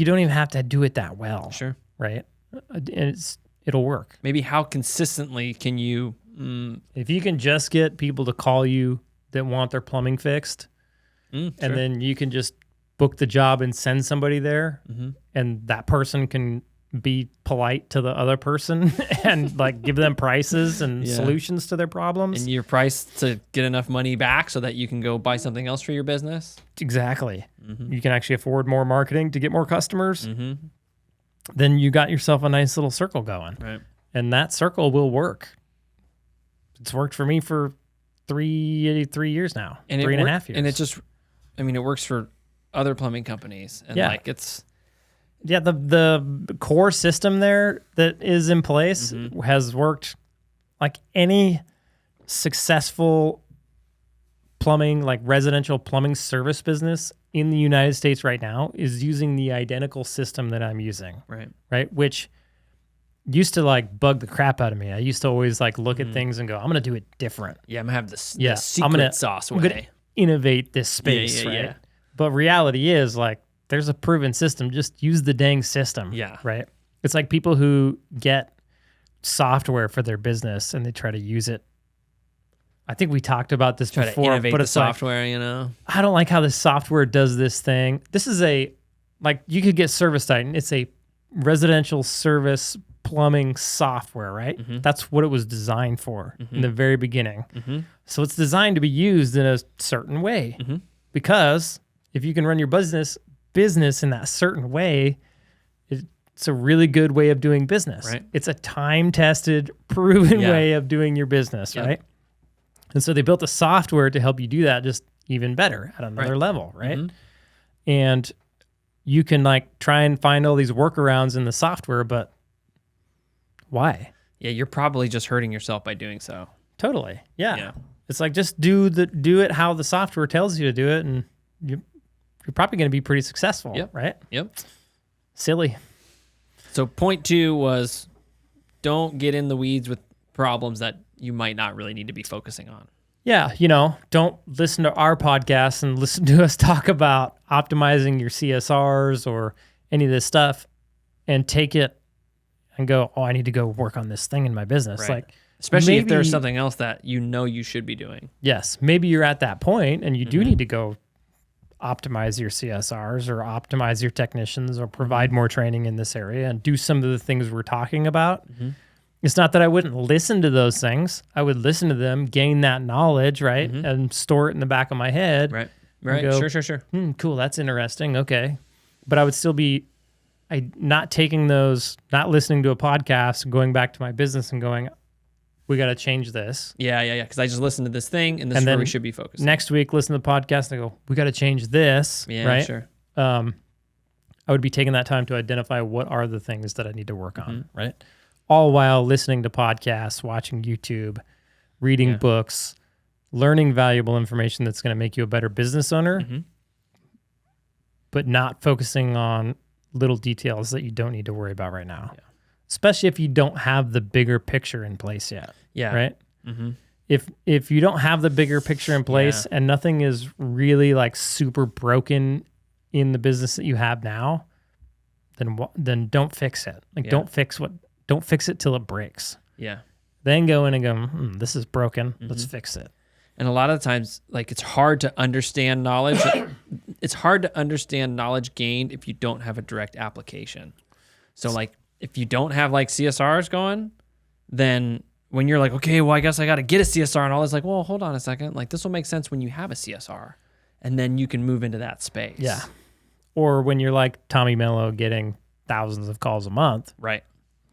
don't even have to do it that well. Sure. Right. And it'll work. Maybe how consistently can you... If you can just get people to call you that want their plumbing fixed, and then you can just book the job and send somebody there, and that person can be polite to the other person and like give them prices and solutions to their problems. And your price to get enough money back so that you can go buy something else for your business. Exactly. You can actually afford more marketing to get more customers. Then you got yourself a nice little circle going. Right. And that circle will work. It's worked for me for 3 years now, and 3.5 years. And it just, it works for other plumbing companies. And the core system there that is in place has worked like any successful plumbing, like residential plumbing service business in the United States right now is using the identical system that I'm using. Right. Which used to like bug the crap out of me. I used to always like look at things and go, I'm going to do it different. Yeah, I'm going to have the secret sauce way. I'm going to innovate this space, right? Yeah. But reality is like, there's a proven system. Just use the dang system. Yeah. Right. It's like people who get software for their business and they try to use it. I think we talked about this before. To innovate but the it's software, I don't like how the software does this thing. This is you could get Service Titan. It's a residential service plumbing software, right? That's what it was designed for in the very beginning. So it's designed to be used in a certain way because if you can run your business in that certain way, it's a really good way of doing business. Right. It's a time-tested, proven Yeah. way of doing your business, Yep. right? And so they built the software to help you do that just even better at another level, right? Mhm. And you can like try and find all these workarounds in the software, but why? Yeah, you're probably just hurting yourself by doing so. Totally. Yeah. Yeah. It's like just do it how the software tells you to do it, and you're probably going to be pretty successful, Yep. right? Yep. Silly. So point 2 was don't get in the weeds with problems that you might not really need to be focusing on. Yeah, don't listen to our podcast and listen to us talk about optimizing your CSRs or any of this stuff and take it and go, oh, I need to go work on this thing in my business. Right. Like, Especially if maybe- there's something else that you should be doing. yes, maybe you're at that point and you do need to go optimize your CSRs or optimize your technicians or provide more training in this area and do some of the things we're talking about. It's not that I wouldn't listen to those things. I would listen to them, gain that knowledge, right? And store it in the back of my head. Right. Right. go, Sure. Cool, that's interesting. Okay. But I would still be not taking those, not listening to a podcast, going back to my business and going, we got to change this. Yeah. Because I just listened to this thing, and this And is where then we should be focused. Next week, listen to the podcast and I go, we got to change this. Yeah, right? sure. I would be taking that time to identify what are the things that I need to work on, right? All while listening to podcasts, watching YouTube, reading books, learning valuable information that's going to make you a better business owner, but not focusing on little details that you don't need to worry about right now. Yeah. Especially if you don't have the bigger picture in place yet. Yeah. Right? If you don't have the bigger picture in place and nothing is really like super broken in the business that you have now, then don't fix it. Like don't fix it till it breaks. Yeah. Then go in and go, this is broken. Let's fix it. And a lot of the times, like, it's hard to understand knowledge. It's hard to understand knowledge gained if you don't have a direct application. So, like, if you don't have, like, CSRs going, then when you're like, okay, well, I guess I got to get a CSR and all, it's like, well, hold on a second. Like, this will make sense when you have a CSR. And then you can move into that space. Yeah. Or when you're like Tommy Mello getting thousands of calls a month. Right.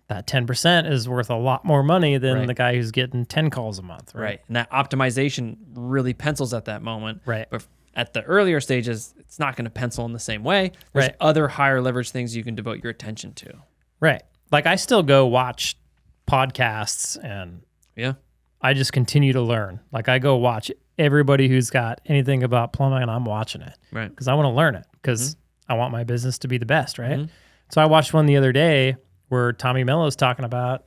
That 10% is worth a lot more money than Right. the guy who's getting 10 calls a month. Right. And that optimization really pencils at that moment. Right. But at the earlier stages, it's not going to pencil in the same way. There's Right. other higher leverage things you can devote your attention to. Right. Like I still go watch podcasts and Yeah. I just continue to learn. Like I go watch everybody who's got anything about plumbing and I'm watching it Right. because I want to learn it because I want my business to be the best. Right. So I watched one the other day where Tommy Mello's talking about,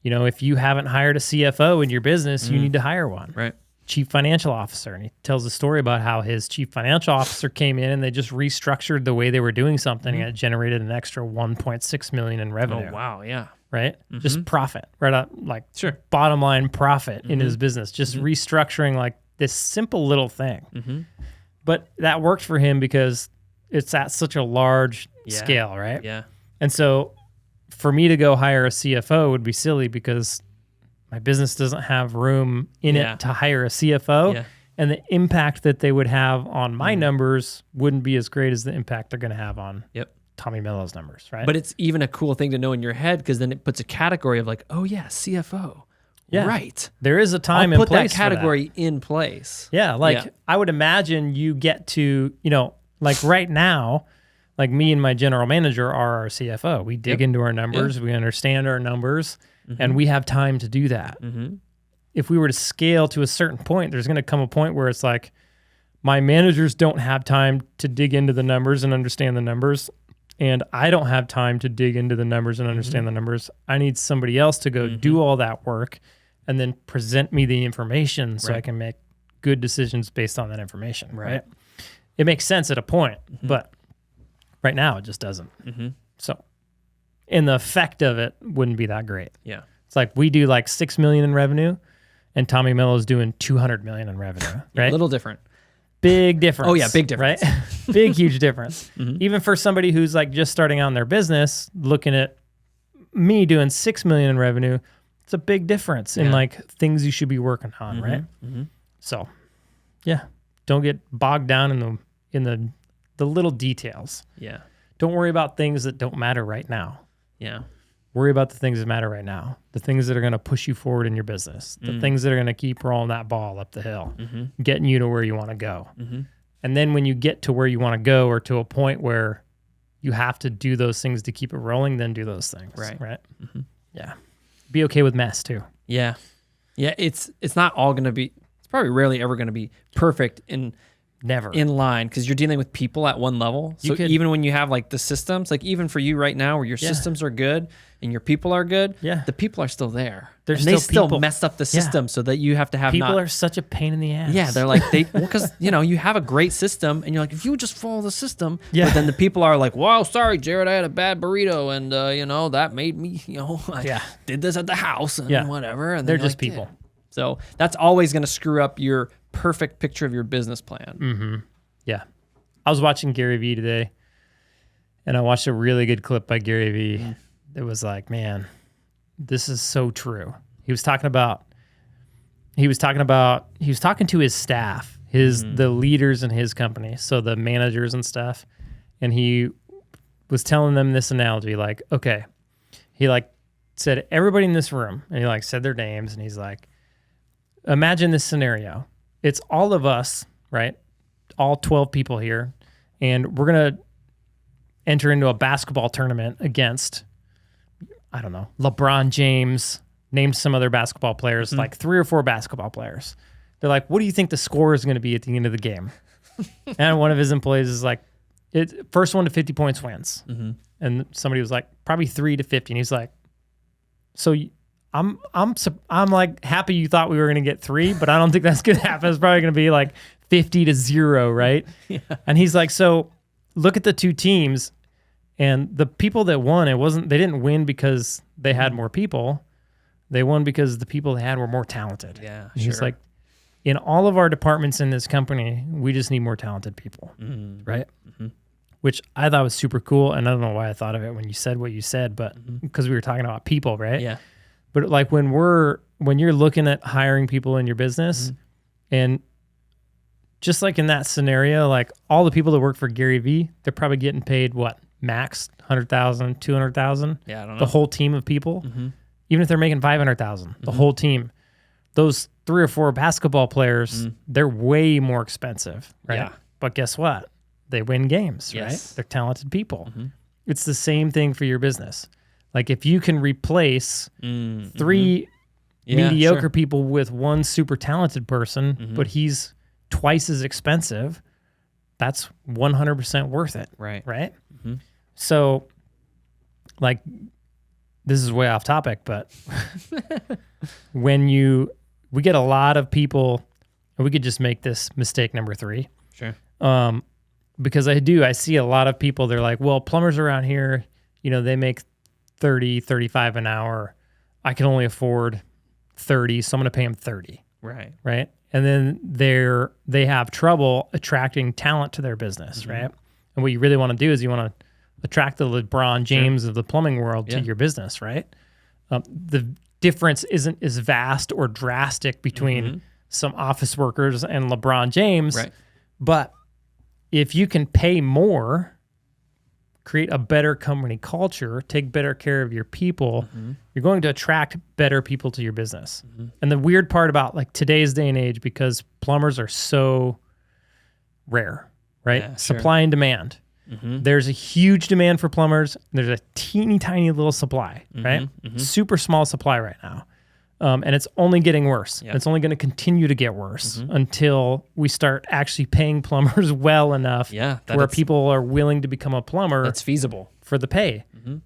if you haven't hired a CFO in your business, you need to hire one. Right. Chief financial officer. And he tells a story about how his chief financial officer came in and they just restructured the way they were doing something and it generated an extra $1.6 million in revenue. Oh, wow. Yeah. Right? Just profit, right up, like Sure. bottom line profit in his business, just restructuring like this simple little thing. But that worked for him because it's at such a large scale, right? Yeah. And so for me to go hire a CFO would be silly because my business doesn't have room in Yeah. it to hire a CFO. Yeah. And the impact that they would have on my numbers wouldn't be as great as the impact they're going to have on Yep. Tommy Mello's numbers, right? But it's even a cool thing to know in your head because then it puts a category of like, oh, yeah, CFO. Yeah. Right. there is a time I'll and put place that for that. category in place. Yeah, like Yeah. I would imagine you get to, like right now, like me and my general manager are our CFO. We dig into our numbers, we understand our numbers, and we have time to do that. If we were to scale to a certain point, there's going to come a point where it's like my managers don't have time to dig into the numbers and understand the numbers, and I don't have time to dig into the numbers and understand the numbers. I need somebody else to go do all that work and then present me the information so I can make good decisions based on that information, right? It makes sense at a point, but right now it just doesn't. So, and the effect of it wouldn't be that great. Yeah. It's like we do like 6 million in revenue and Tommy Mello's doing 200 million in revenue, right? A little different. Big difference. Oh, yeah, big difference. Right? Big, huge difference. Even for somebody who's like just starting out in their business, looking at me doing 6 million in revenue, it's a big difference in like things you should be working on, right? So, yeah, don't get bogged down in the little details. Yeah. Don't worry about things that don't matter right now. Yeah. Worry about the things that matter right now, the things that are going to push you forward in your business, the things that are going to keep rolling that ball up the hill, getting you to where you want to go. And then when you get to where you want to go, or to a point where you have to do those things to keep it rolling, then do those things. Right. Yeah. Be okay with mess too. Yeah. Yeah. It's not all going to be, it's probably rarely ever going to be perfect Never. in line, because you're dealing with people at one level. So even when you have like the systems, like even for you right now where your systems are good and your people are good, the people are still there. They still messed up the system so that you have to have people are such a pain in the ass. Yeah, they're like, because you have a great system and you're like, if you just follow the system, but then the people are like, wow, sorry, Jared, I had a bad burrito and, that made me, I did this at the house and whatever. And they're just people. So that's always going to screw up your perfect picture of your business plan. Yeah. I was watching Gary Vee today, and I watched a really good clip by Gary Vee. It was like, man, this is so true. He was talking to his staff, the leaders in his company, so the managers and stuff. And he was telling them this analogy, like, okay, he like said, everybody in this room, and he like said their names, and he's like, imagine this scenario. It's all of us, right? All 12 people here. And we're going to enter into a basketball tournament against, I don't know, LeBron James, named some other basketball players, like 3 or 4 basketball players. They're like, what do you think the score is going to be at the end of the game? And one of his employees is like, first one to 50 points wins. And somebody was like, probably 3 to 50. And he's like, so I'm like happy you thought we were going to get 3, but I don't think that's going to happen. It's probably going to be like 50 to 0, right? And he's like, so look at the 2 teams, and the people that won, they didn't win because they had more people. They won because the people they had were more talented. Yeah, He's like, in all of our departments in this company, we just need more talented people, right? Which I thought was super cool, and I don't know why I thought of it when you said what you said, but because we were talking about people, right? Yeah. But like when you're looking at hiring people in your business, and just like in that scenario, like all the people that work for Gary Vee, they're probably getting paid what, max 100,000, 200,000. Yeah, I don't know. The whole team of people, even if they're making 500,000, the whole team. Those 3 or 4 basketball players, they're way more expensive, right? Yeah. But guess what? They win games, right? They're talented people. It's the same thing for your business. Like if you can replace 3 mediocre people with 1 super talented person, but he's twice as expensive, that's 100% worth it. Right? So like, this is way off topic, but we get a lot of people, and we could just make this mistake number 3. Sure. Because I see a lot of people, they're like, well, plumbers around here, they make 30, 35 an hour. I can only afford 30, so I'm going to pay them 30. Right. And then they have trouble attracting talent to their business, right? And what you really want to do is you want to attract the LeBron James of the plumbing world to your business, right? The difference isn't as vast or drastic between some office workers and LeBron James, but if you can pay more, create a better company culture, take better care of your people, you're going to attract better people to your business. And the weird part about like today's day and age, because plumbers are so rare, right? Yeah, supply and demand. There's a huge demand for plumbers. There's a teeny tiny little supply, right? Super small supply right now. And it's only getting worse. Yeah. It's only going to continue to get worse until we start actually paying plumbers well enough where people are willing to become a plumber. That's feasible. For the pay.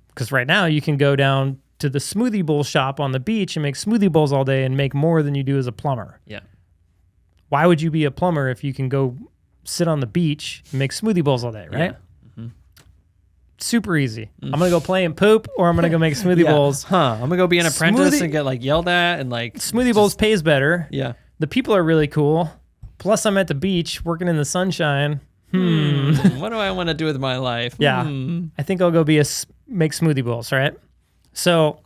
Because right now you can go down to the smoothie bowl shop on the beach and make smoothie bowls all day and make more than you do as a plumber. Yeah. Why would you be a plumber if you can go sit on the beach and make smoothie bowls all day, right? Super easy. I'm going to go play and poop, or I'm going to go make smoothie bowls. I'm going to go be an apprentice and get like yelled at and like... Smoothie bowls pays better. Yeah. The people are really cool. Plus I'm at the beach working in the sunshine. What do I want to do with my life? Yeah. I think I'll go make smoothie bowls, right? So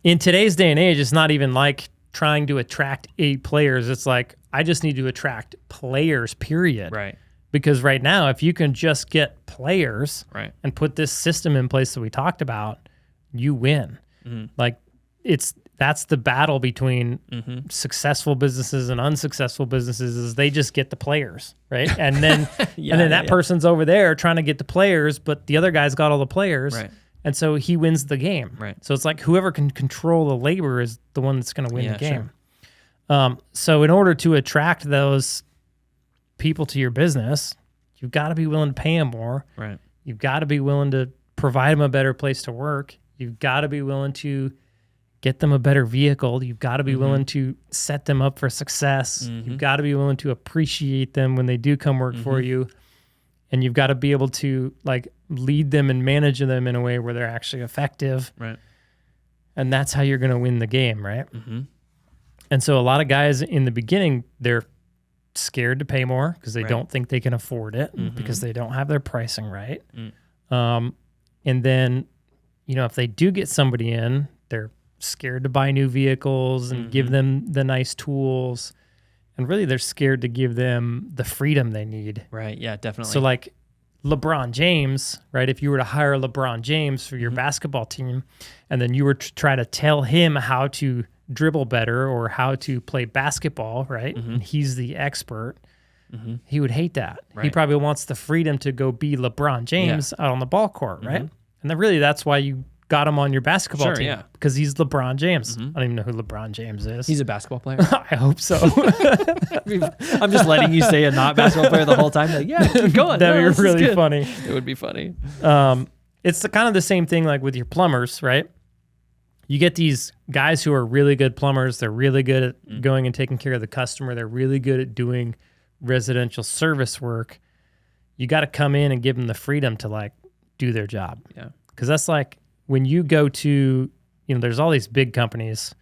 in today's day and age, it's not even like trying to attract 8 players. It's like, I just need to attract players, period. Right. Because right now, if you can just get players Right. and put this system in place that we talked about, you win. Like that's the battle between successful businesses and unsuccessful businesses is they just get the players, right? And then that person's over there trying to get the players, but the other guy's got all the players. Right. And so he wins the game. Right. So it's like whoever can control the labor is the one that's going to win the game. Sure. So in order to attract those people to your business, you've got to be willing to pay them more. Right. You've got to be willing to provide them a better place to work. You've got to be willing to get them a better vehicle. You've got to be willing to set them up for success. You've got to be willing to appreciate them when they do come work for you. And you've got to be able to like lead them and manage them in a way where they're actually effective. Right. And that's how you're going to win the game, right? And so a lot of guys in the beginning, they're scared to pay more because they don't think they can afford it because they don't have their pricing right. And then, you know, if they do get somebody in, they're scared to buy new vehicles and give them the nice tools. And really, they're scared to give them the freedom they need. Right. Yeah, definitely. So like LeBron James, right? If you were to hire LeBron James for your basketball team, and then you were to try to tell him how to dribble better or how to play basketball, right? And he's the expert. He would hate that. He Right. probably wants the freedom to go be LeBron James out on the ball court, right? And then really that's why you got him on your basketball team, because he's LeBron James. I don't even know who LeBron James is. He's a basketball player. I hope so. I'm just letting you say a not basketball player the whole time. Like, yeah, keep going. That'd No, be this is really good. funny. It would be funny. It's kind of the same thing like with your plumbers, right? You get these guys who are really good plumbers. They're really good at going and taking care of the customer. They're really good at doing residential service work. You got to come in and give them the freedom to like do their job. Yeah. Because that's like when you go to, you know, there's all these big companies.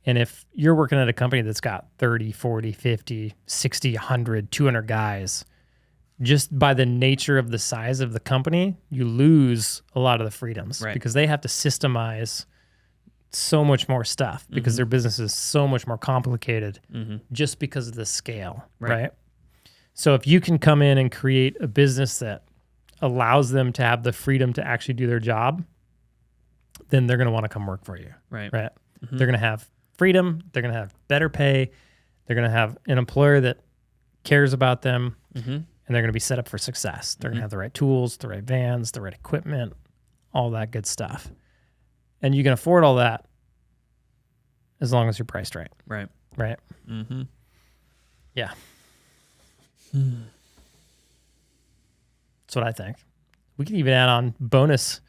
And if you're working at a company that's got 30, 40, 50, 60, 100, 200 guys, just by the nature of the size of the company, you lose a lot of the freedoms because they have to systemize so much more stuff because their business is so much more complicated just because of the scale, right? So if you can come in and create a business that allows them to have the freedom to actually do their job, then they're going to want to come work for you, right? They're going to have freedom. They're going to have better pay. They're going to have an employer that cares about them, and they're going to be set up for success. They're going to have the right tools, the right vans, the right equipment, all that good stuff. And you can afford all that as long as you're priced right. Right. Right? Yeah. That's what I think. We can even add on bonus.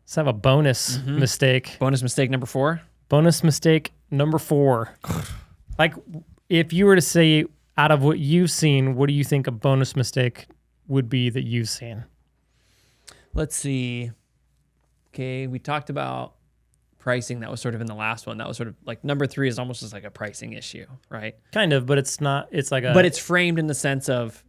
Let's have a bonus mistake. Bonus mistake number 4. Bonus mistake number 4. Like, if you were to say, out of what you've seen, what do you think a bonus mistake would be that you've seen? Let's see. Okay, we talked about pricing. That was sort of in the last one. That was sort of like number 3 is almost just like a pricing issue, right? Kind of, but it's not. It's like a. But it's framed in the sense of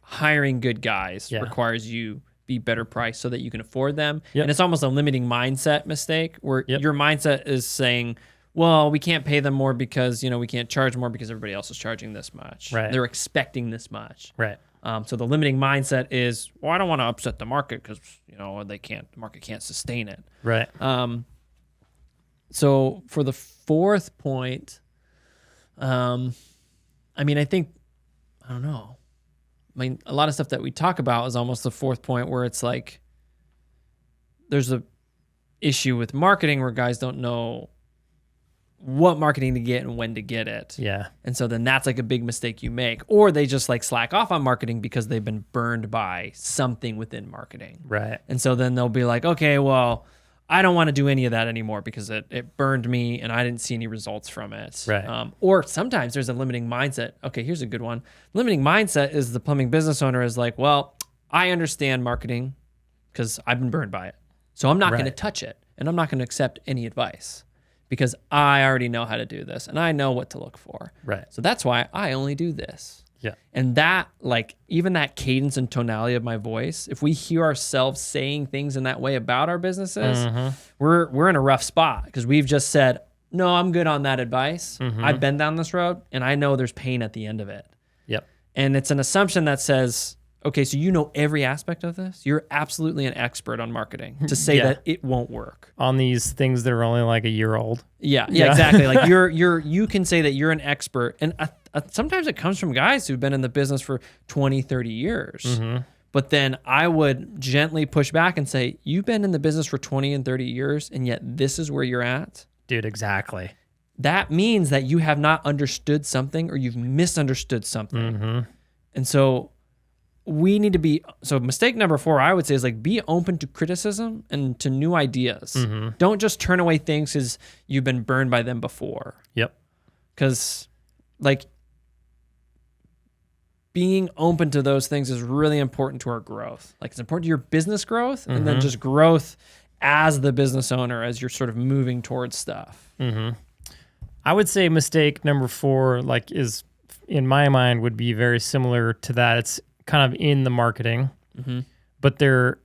hiring good guys requires you be better priced so that you can afford them. And it's almost a limiting mindset mistake where your mindset is saying, well, we can't pay them more because, you know, we can't charge more because everybody else is charging this much. Right. They're expecting this much. Right. So the limiting mindset is, well, I don't want to upset the market because, you know, the market can't sustain it. Right. So for the 4th point, I mean, I don't know. I mean, a lot of stuff that we talk about is almost the 4th point where it's like there's a issue with marketing where guys don't know what marketing to get and when to get it. Yeah. And so then that's like a big mistake you make. Or they just like slack off on marketing because they've been burned by something within marketing. Right. And so then they'll be like, okay, well, I don't want to do any of that anymore because it burned me and I didn't see any results from it. Right. Or sometimes there's a limiting mindset. Okay, here's a good one. Limiting mindset is the plumbing business owner is like, well, I understand marketing because I've been burned by it. So I'm not going to touch it and I'm not going to accept any advice because I already know how to do this and I know what to look for. Right. So that's why I only do this. Yeah. And that, like, even that cadence and tonality of my voice, if we hear ourselves saying things in that way about our businesses, we're in a rough spot because we've just said, no, I'm good on that advice. I've been down this road and I know there's pain at the end of it. Yep. And it's an assumption that says, okay, so you know every aspect of this. You're absolutely an expert on marketing to say that it won't work on these things that are only like a year old. Yeah, exactly. Like you can say that you're an expert, and sometimes it comes from guys who've been in the business for 20, 30 years. Mm-hmm. But then I would gently push back and say, you've been in the business for 20 and 30 years, and yet this is where you're at? Dude, exactly. That means that you have not understood something or you've misunderstood something. Mm-hmm. And so we need to be, so mistake number 4, I would say, is like be open to criticism and to new ideas. Mm-hmm. Don't just turn away things because you've been burned by them before. Yep. Because like being open to those things is really important to our growth. Like it's important to your business growth and then just growth as the business owner as you're sort of moving towards stuff. Mm-hmm. I would say mistake number 4, like is in my mind would be very similar to that. It's kind of in the marketing, but they're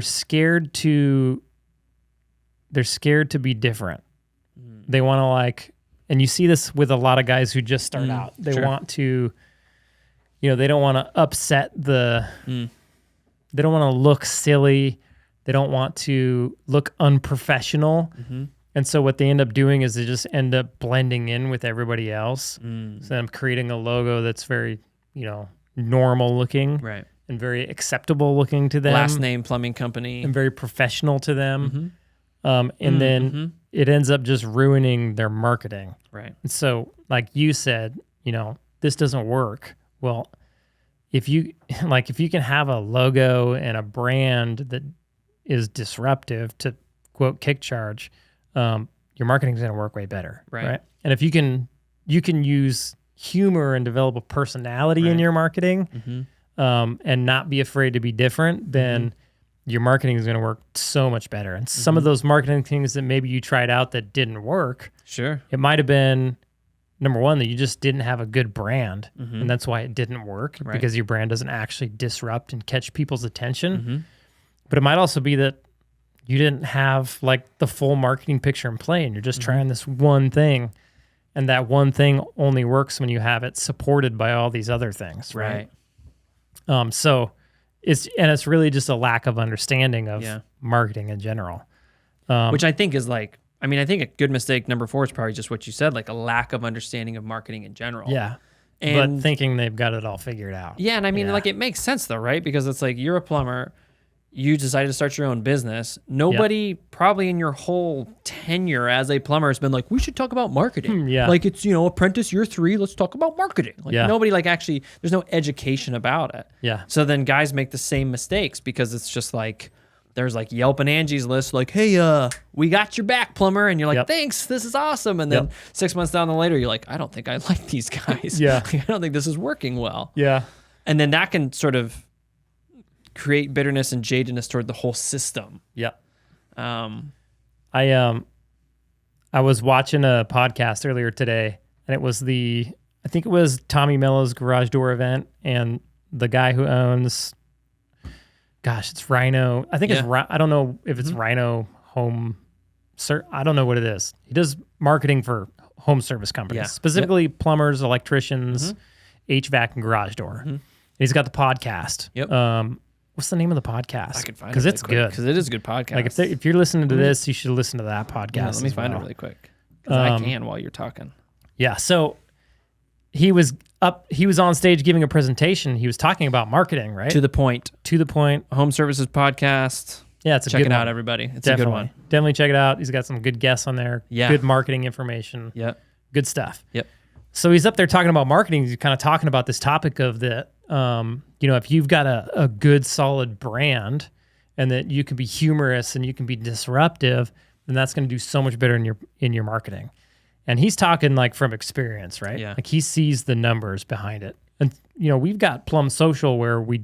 scared to be different. They want to like, and you see this with a lot of guys who just start out. They want to, they don't want to upset they don't want to look silly. They don't want to look unprofessional. And so what they end up doing is they just end up blending in with everybody else. So I'm creating a logo that's very, normal looking, right, and very acceptable looking to them. Last name plumbing company, and very professional to them. And then it ends up just ruining their marketing. Right. And so, like you said, this doesn't work. Well, if you can have a logo and a brand that is disruptive, to quote Kick Charge, your marketing is going to work way better. Right. And if you can use humor and develop a personality in your marketing, and not be afraid to be different, then your marketing is going to work so much better. And some of those marketing things that maybe you tried out that didn't work, it might have been, number 1, that you just didn't have a good brand, and that's why it didn't work, because your brand doesn't actually disrupt and catch people's attention. But it might also be that you didn't have like the full marketing picture in play, and you're just trying this one thing. And that one thing only works when you have it supported by all these other things, right? So it's really just a lack of understanding of marketing in general. Which I think is like, I think a good mistake number 4 is probably just what you said, like a lack of understanding of marketing in general. Yeah. And but thinking they've got it all figured out. Yeah. And like it makes sense though, right? Because it's like you're a plumber, you decided to start your own business. Nobody probably in your whole tenure as a plumber has been like, we should talk about marketing. Like it's, apprentice year 3, let's talk about marketing. Like nobody like actually, there's no education about it. Yeah. So then guys make the same mistakes because it's just like, there's like Yelp and Angie's List, like, hey, we got your back, plumber. And you're like, thanks, this is awesome. And then 6 months down the later, you're like, I don't think I like these guys. I don't think this is working well. And then that can sort of create bitterness and jadedness toward the whole system. I was watching a podcast earlier today, and it was I think it was Tommy Mello's garage door event, and the guy who owns, it's Rhino. I think it's I don't know if it's Rhino Home. I don't know what it is. He does marketing for home service companies, specifically plumbers, electricians, HVAC, and garage door. And he's got the podcast. What's the name of the podcast? I can find it because it's good. Because it is a good podcast. Like if you're listening to this, you should listen to that podcast. Let me find it really quick. Because I can while you're talking. Yeah. So he was on stage giving a presentation. He was talking about marketing, right? To the point. Home Services podcast. Yeah, it's a check good it one. out, everybody. It's Definitely. a good one. Definitely check it out. He's got some good guests on there. Yeah. Good marketing information. Yeah. Good stuff. Yep. So he's up there talking about marketing. He's kind of talking about this topic of that, if you've got a good solid brand and that you can be humorous and you can be disruptive, then that's going to do so much better in your marketing. And he's talking like from experience, right? Yeah. Like he sees the numbers behind it. And, we've got Plum Social where we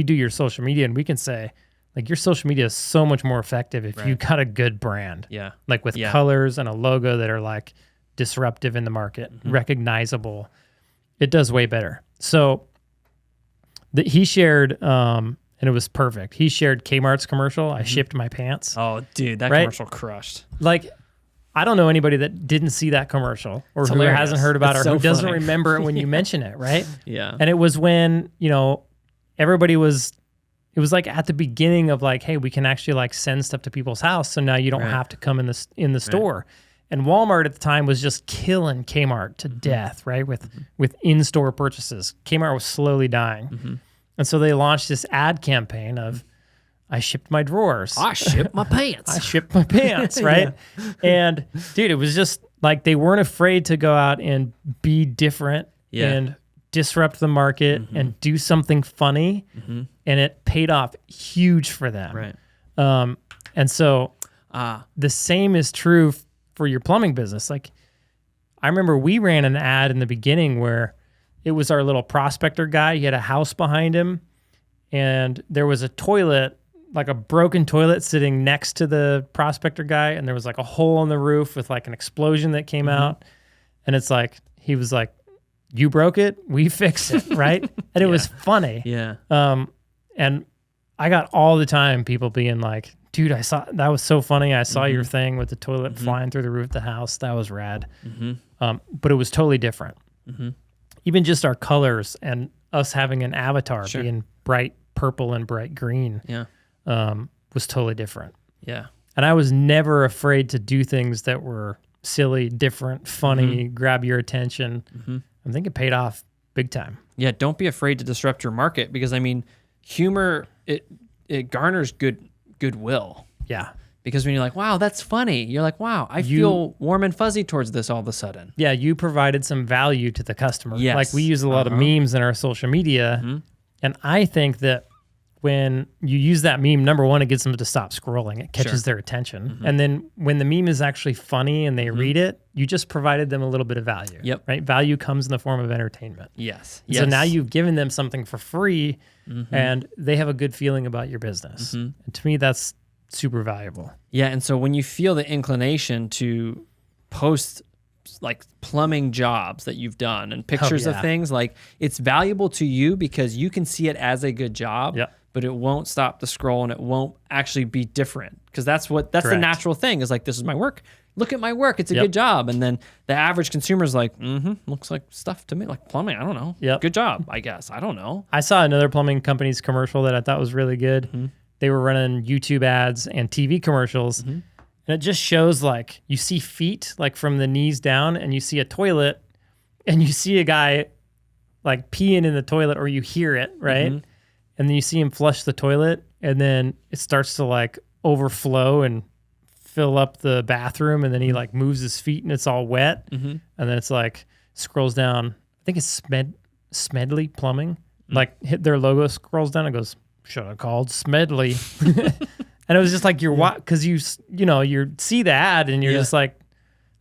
do your social media, and we can say, like, your social media is so much more effective if you've got a good brand. Yeah. Like with colors and a logo that are like disruptive in the market, recognizable. It does way better. So he shared, and it was perfect. He shared Kmart's commercial. I shipped my pants. Oh, dude, that commercial crushed. Like, I don't know anybody that didn't see that commercial or who hasn't heard about it or who doesn't remember it when you mention it, right? Yeah. And it was when, everybody was, it was like at the beginning of like, hey, we can actually like send stuff to people's house. So now you don't have to come in the store. And Walmart at the time was just killing Kmart to death, right? With in-store purchases. Kmart was slowly dying. And so they launched this ad campaign of, I shipped my drawers. I shipped my pants. I shipped my pants, right? And dude, it was just like they weren't afraid to go out and be different and disrupt the market and do something funny. And it paid off huge for them. Right. And so the same is true for your plumbing business. Like I remember we ran an ad in the beginning where it was our little prospector guy. He had a house behind him and there was a toilet, like a broken toilet sitting next to the prospector guy. And there was like a hole in the roof with like an explosion that came out. And it's like, he was like, you broke it, we fix it. Right. And it was funny. Yeah. And I got all the time people being like, dude, I saw, that was so funny. I saw your thing with the toilet flying through the roof of the house. That was rad. But it was totally different. Even just our colors and us having an avatar being bright purple and bright green was totally different. Yeah. And I was never afraid to do things that were silly, different, funny, grab your attention. I think it paid off big time. Yeah. Don't be afraid to disrupt your market because I mean, humor, it garners goodwill. Yeah. Because when you're like, wow, that's funny, you're like, wow, I feel warm and fuzzy towards this all of a sudden. Yeah, you provided some value to the customer. Yes. Like we use a lot of memes in our social media. And I think that when you use that meme, number one, it gets them to stop scrolling. It catches their attention. And then when the meme is actually funny and they read it, you just provided them a little bit of value. Yep. Right? Value comes in the form of entertainment. Yes. So now you've given them something for free and they have a good feeling about your business. And to me, that's super valuable. Yeah. And so when you feel the inclination to post like plumbing jobs that you've done and pictures of things, like it's valuable to you because you can see it as a good job. But it won't stop the scroll and it won't actually be different because that's the natural thing is like, this is my work. Look at my work. It's a good job. And then the average consumer is like, looks like stuff to me, like plumbing. I don't know. Good job, I guess. I don't know. I saw another plumbing company's commercial that I thought was really good. They were running YouTube ads and TV commercials. And it just shows like you see feet like from the knees down and you see a toilet and you see a guy like peeing in the toilet or you hear it, right? And then you see him flush the toilet and then it starts to like overflow and fill up the bathroom and then he like moves his feet and it's all wet. And then it's like scrolls down. I think it's Smedley Plumbing. Like hit their logo, scrolls down and goes, should have called Smedley. And it was just like you're because you see the ad and you're just like,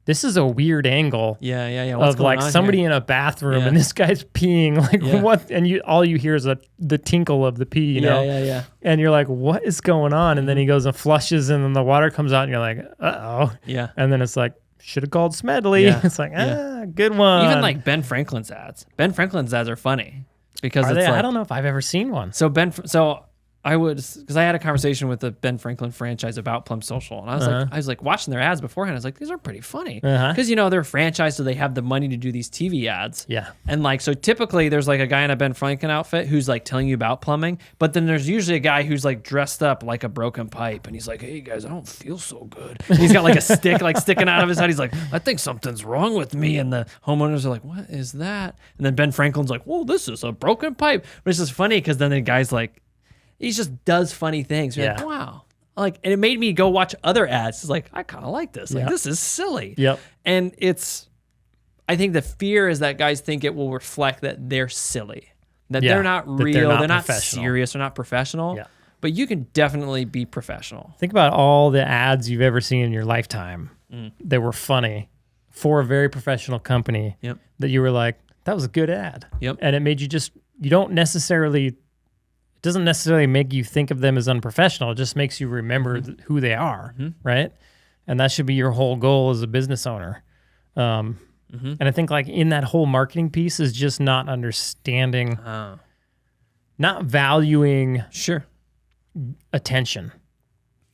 this is a weird angle. What's of like somebody here? in a bathroom and this guy's peeing. Like what? And all you hear is the tinkle of the pee. You know. And you're like, what is going on? And then he goes and flushes, and then the water comes out, and you're like, uh-oh. Yeah. And then it's like, should have called Smedley. It's like, good one. Even like Ben Franklin's ads. Ben Franklin's ads are funny because are it's they? like, I don't know if I've ever seen one. So because I had a conversation with the Ben Franklin franchise about Plum Social, and I was like watching their ads beforehand. I was like, these are pretty funny because they're franchised, so they have the money to do these TV ads. And like so, typically there's like a guy in a Ben Franklin outfit who's like telling you about plumbing, but then there's usually a guy who's like dressed up like a broken pipe, and he's like, "Hey guys, I don't feel so good." And he's got like a stick like sticking out of his head. He's like, "I think something's wrong with me," and the homeowners are like, "What is that?" And then Ben Franklin's like, "Whoa, this is a broken pipe," but it's just funny because then the guy's like. He just does funny things. You're like, wow. Like, and it made me go watch other ads. It's like, I kind of like this. Like, this is silly. And I think the fear is that guys think it will reflect that they're silly, that they're not real, they're not serious, they're not professional. But you can definitely be professional. Think about all the ads you've ever seen in your lifetime that were funny for a very professional company that you were like, that was a good ad. And it made you it doesn't necessarily make you think of them as unprofessional. It just makes you remember who they are, right? And that should be your whole goal as a business owner. And I think like in that whole marketing piece is just not understanding, not valuing attention.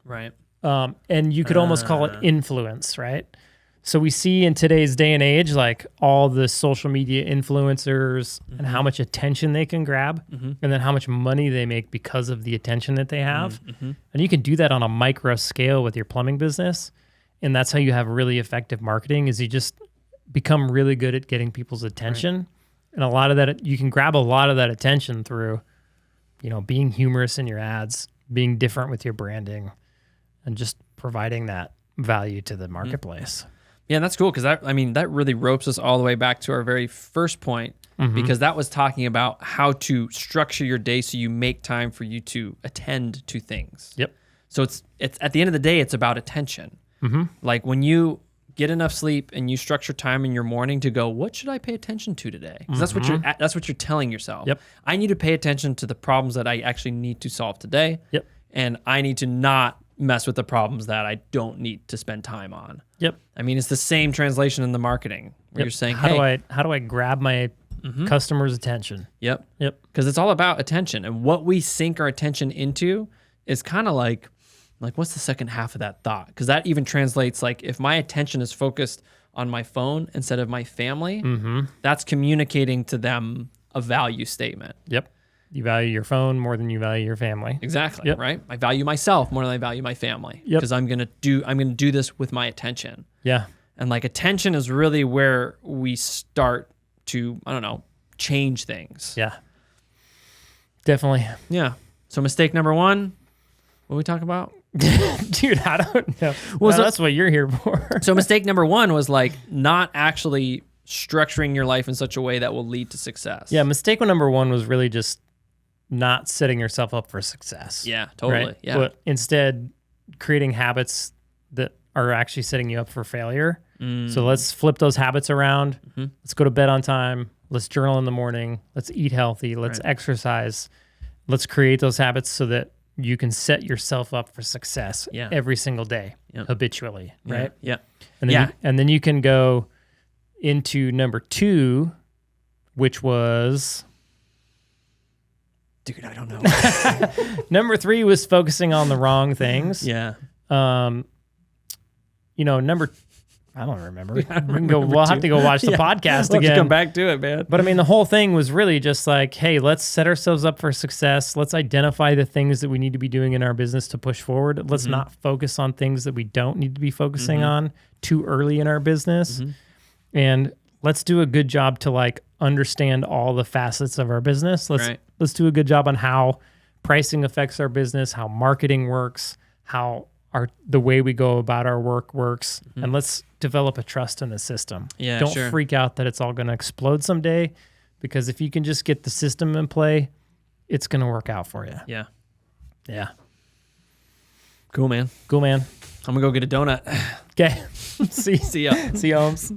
Right. And you could almost call it influence, right? So we see in today's day and age, like all the social media influencers and how much attention they can grab and then how much money they make because of the attention that they have. And you can do that on a micro scale with your plumbing business. And that's how you have really effective marketing is you just become really good at getting people's attention. Right. And a lot of that, you can grab a lot of that attention through, being humorous in your ads, being different with your branding, and just providing that value to the marketplace. Yeah, and that's cool because that really ropes us all the way back to our very first point because that was talking about how to structure your day so you make time for you to attend to things. Yep. So it's at the end of the day, it's about attention. Like when you get enough sleep and you structure time in your morning to go, what should I pay attention to today? Because that's what you're telling yourself. Yep. I need to pay attention to the problems that I actually need to solve today. Yep. And I need to not mess with the problems that I don't need to spend time on. Yep. I mean, it's the same translation in the marketing where you're saying, how do I grab my customer's attention? Yep. Yep. Because it's all about attention, and what we sink our attention into is kind of like what's the second half of that thought? Because that even translates like if my attention is focused on my phone instead of my family, that's communicating to them a value statement. Yep. You value your phone more than you value your family. Exactly. Yep. Right. I value myself more than I value my family because I'm gonna do this with my attention. Yeah. And like attention is really where we start to change things. Yeah. Definitely. Yeah. So mistake number 1, what did we talk about? Dude, I don't know. Well, that's what you're here for. So mistake number 1 was like not actually structuring your life in such a way that will lead to success. Yeah. Mistake number 1 was really just not setting yourself up for success. Yeah, totally. Right? Yeah. But instead creating habits that are actually setting you up for failure. So let's flip those habits around. Let's go to bed on time. Let's journal in the morning. Let's eat healthy. Let's exercise. Let's create those habits so that you can set yourself up for success every single day, habitually, right? Yeah. And then you can go into number 2, which was... Dude, I don't know. Number 3 was focusing on the wrong things. Yeah. I don't remember. We'll have to go watch the podcast again. Let's come back to it, man. But I mean, the whole thing was really just like, hey, let's set ourselves up for success. Let's identify the things that we need to be doing in our business to push forward. Let's not focus on things that we don't need to be focusing on too early in our business. And let's do a good job to like understand all the facets of our business. Let's do a good job on how pricing affects our business, how marketing works, how the way we go about our work works, and let's develop a trust in the system. Yeah, Don't freak out that it's all going to explode someday, because if you can just get the system in play, it's going to work out for you. Yeah. Yeah. Cool, man. Cool, man. I'm going to go get a donut. Okay. See ya. See you, Holmes.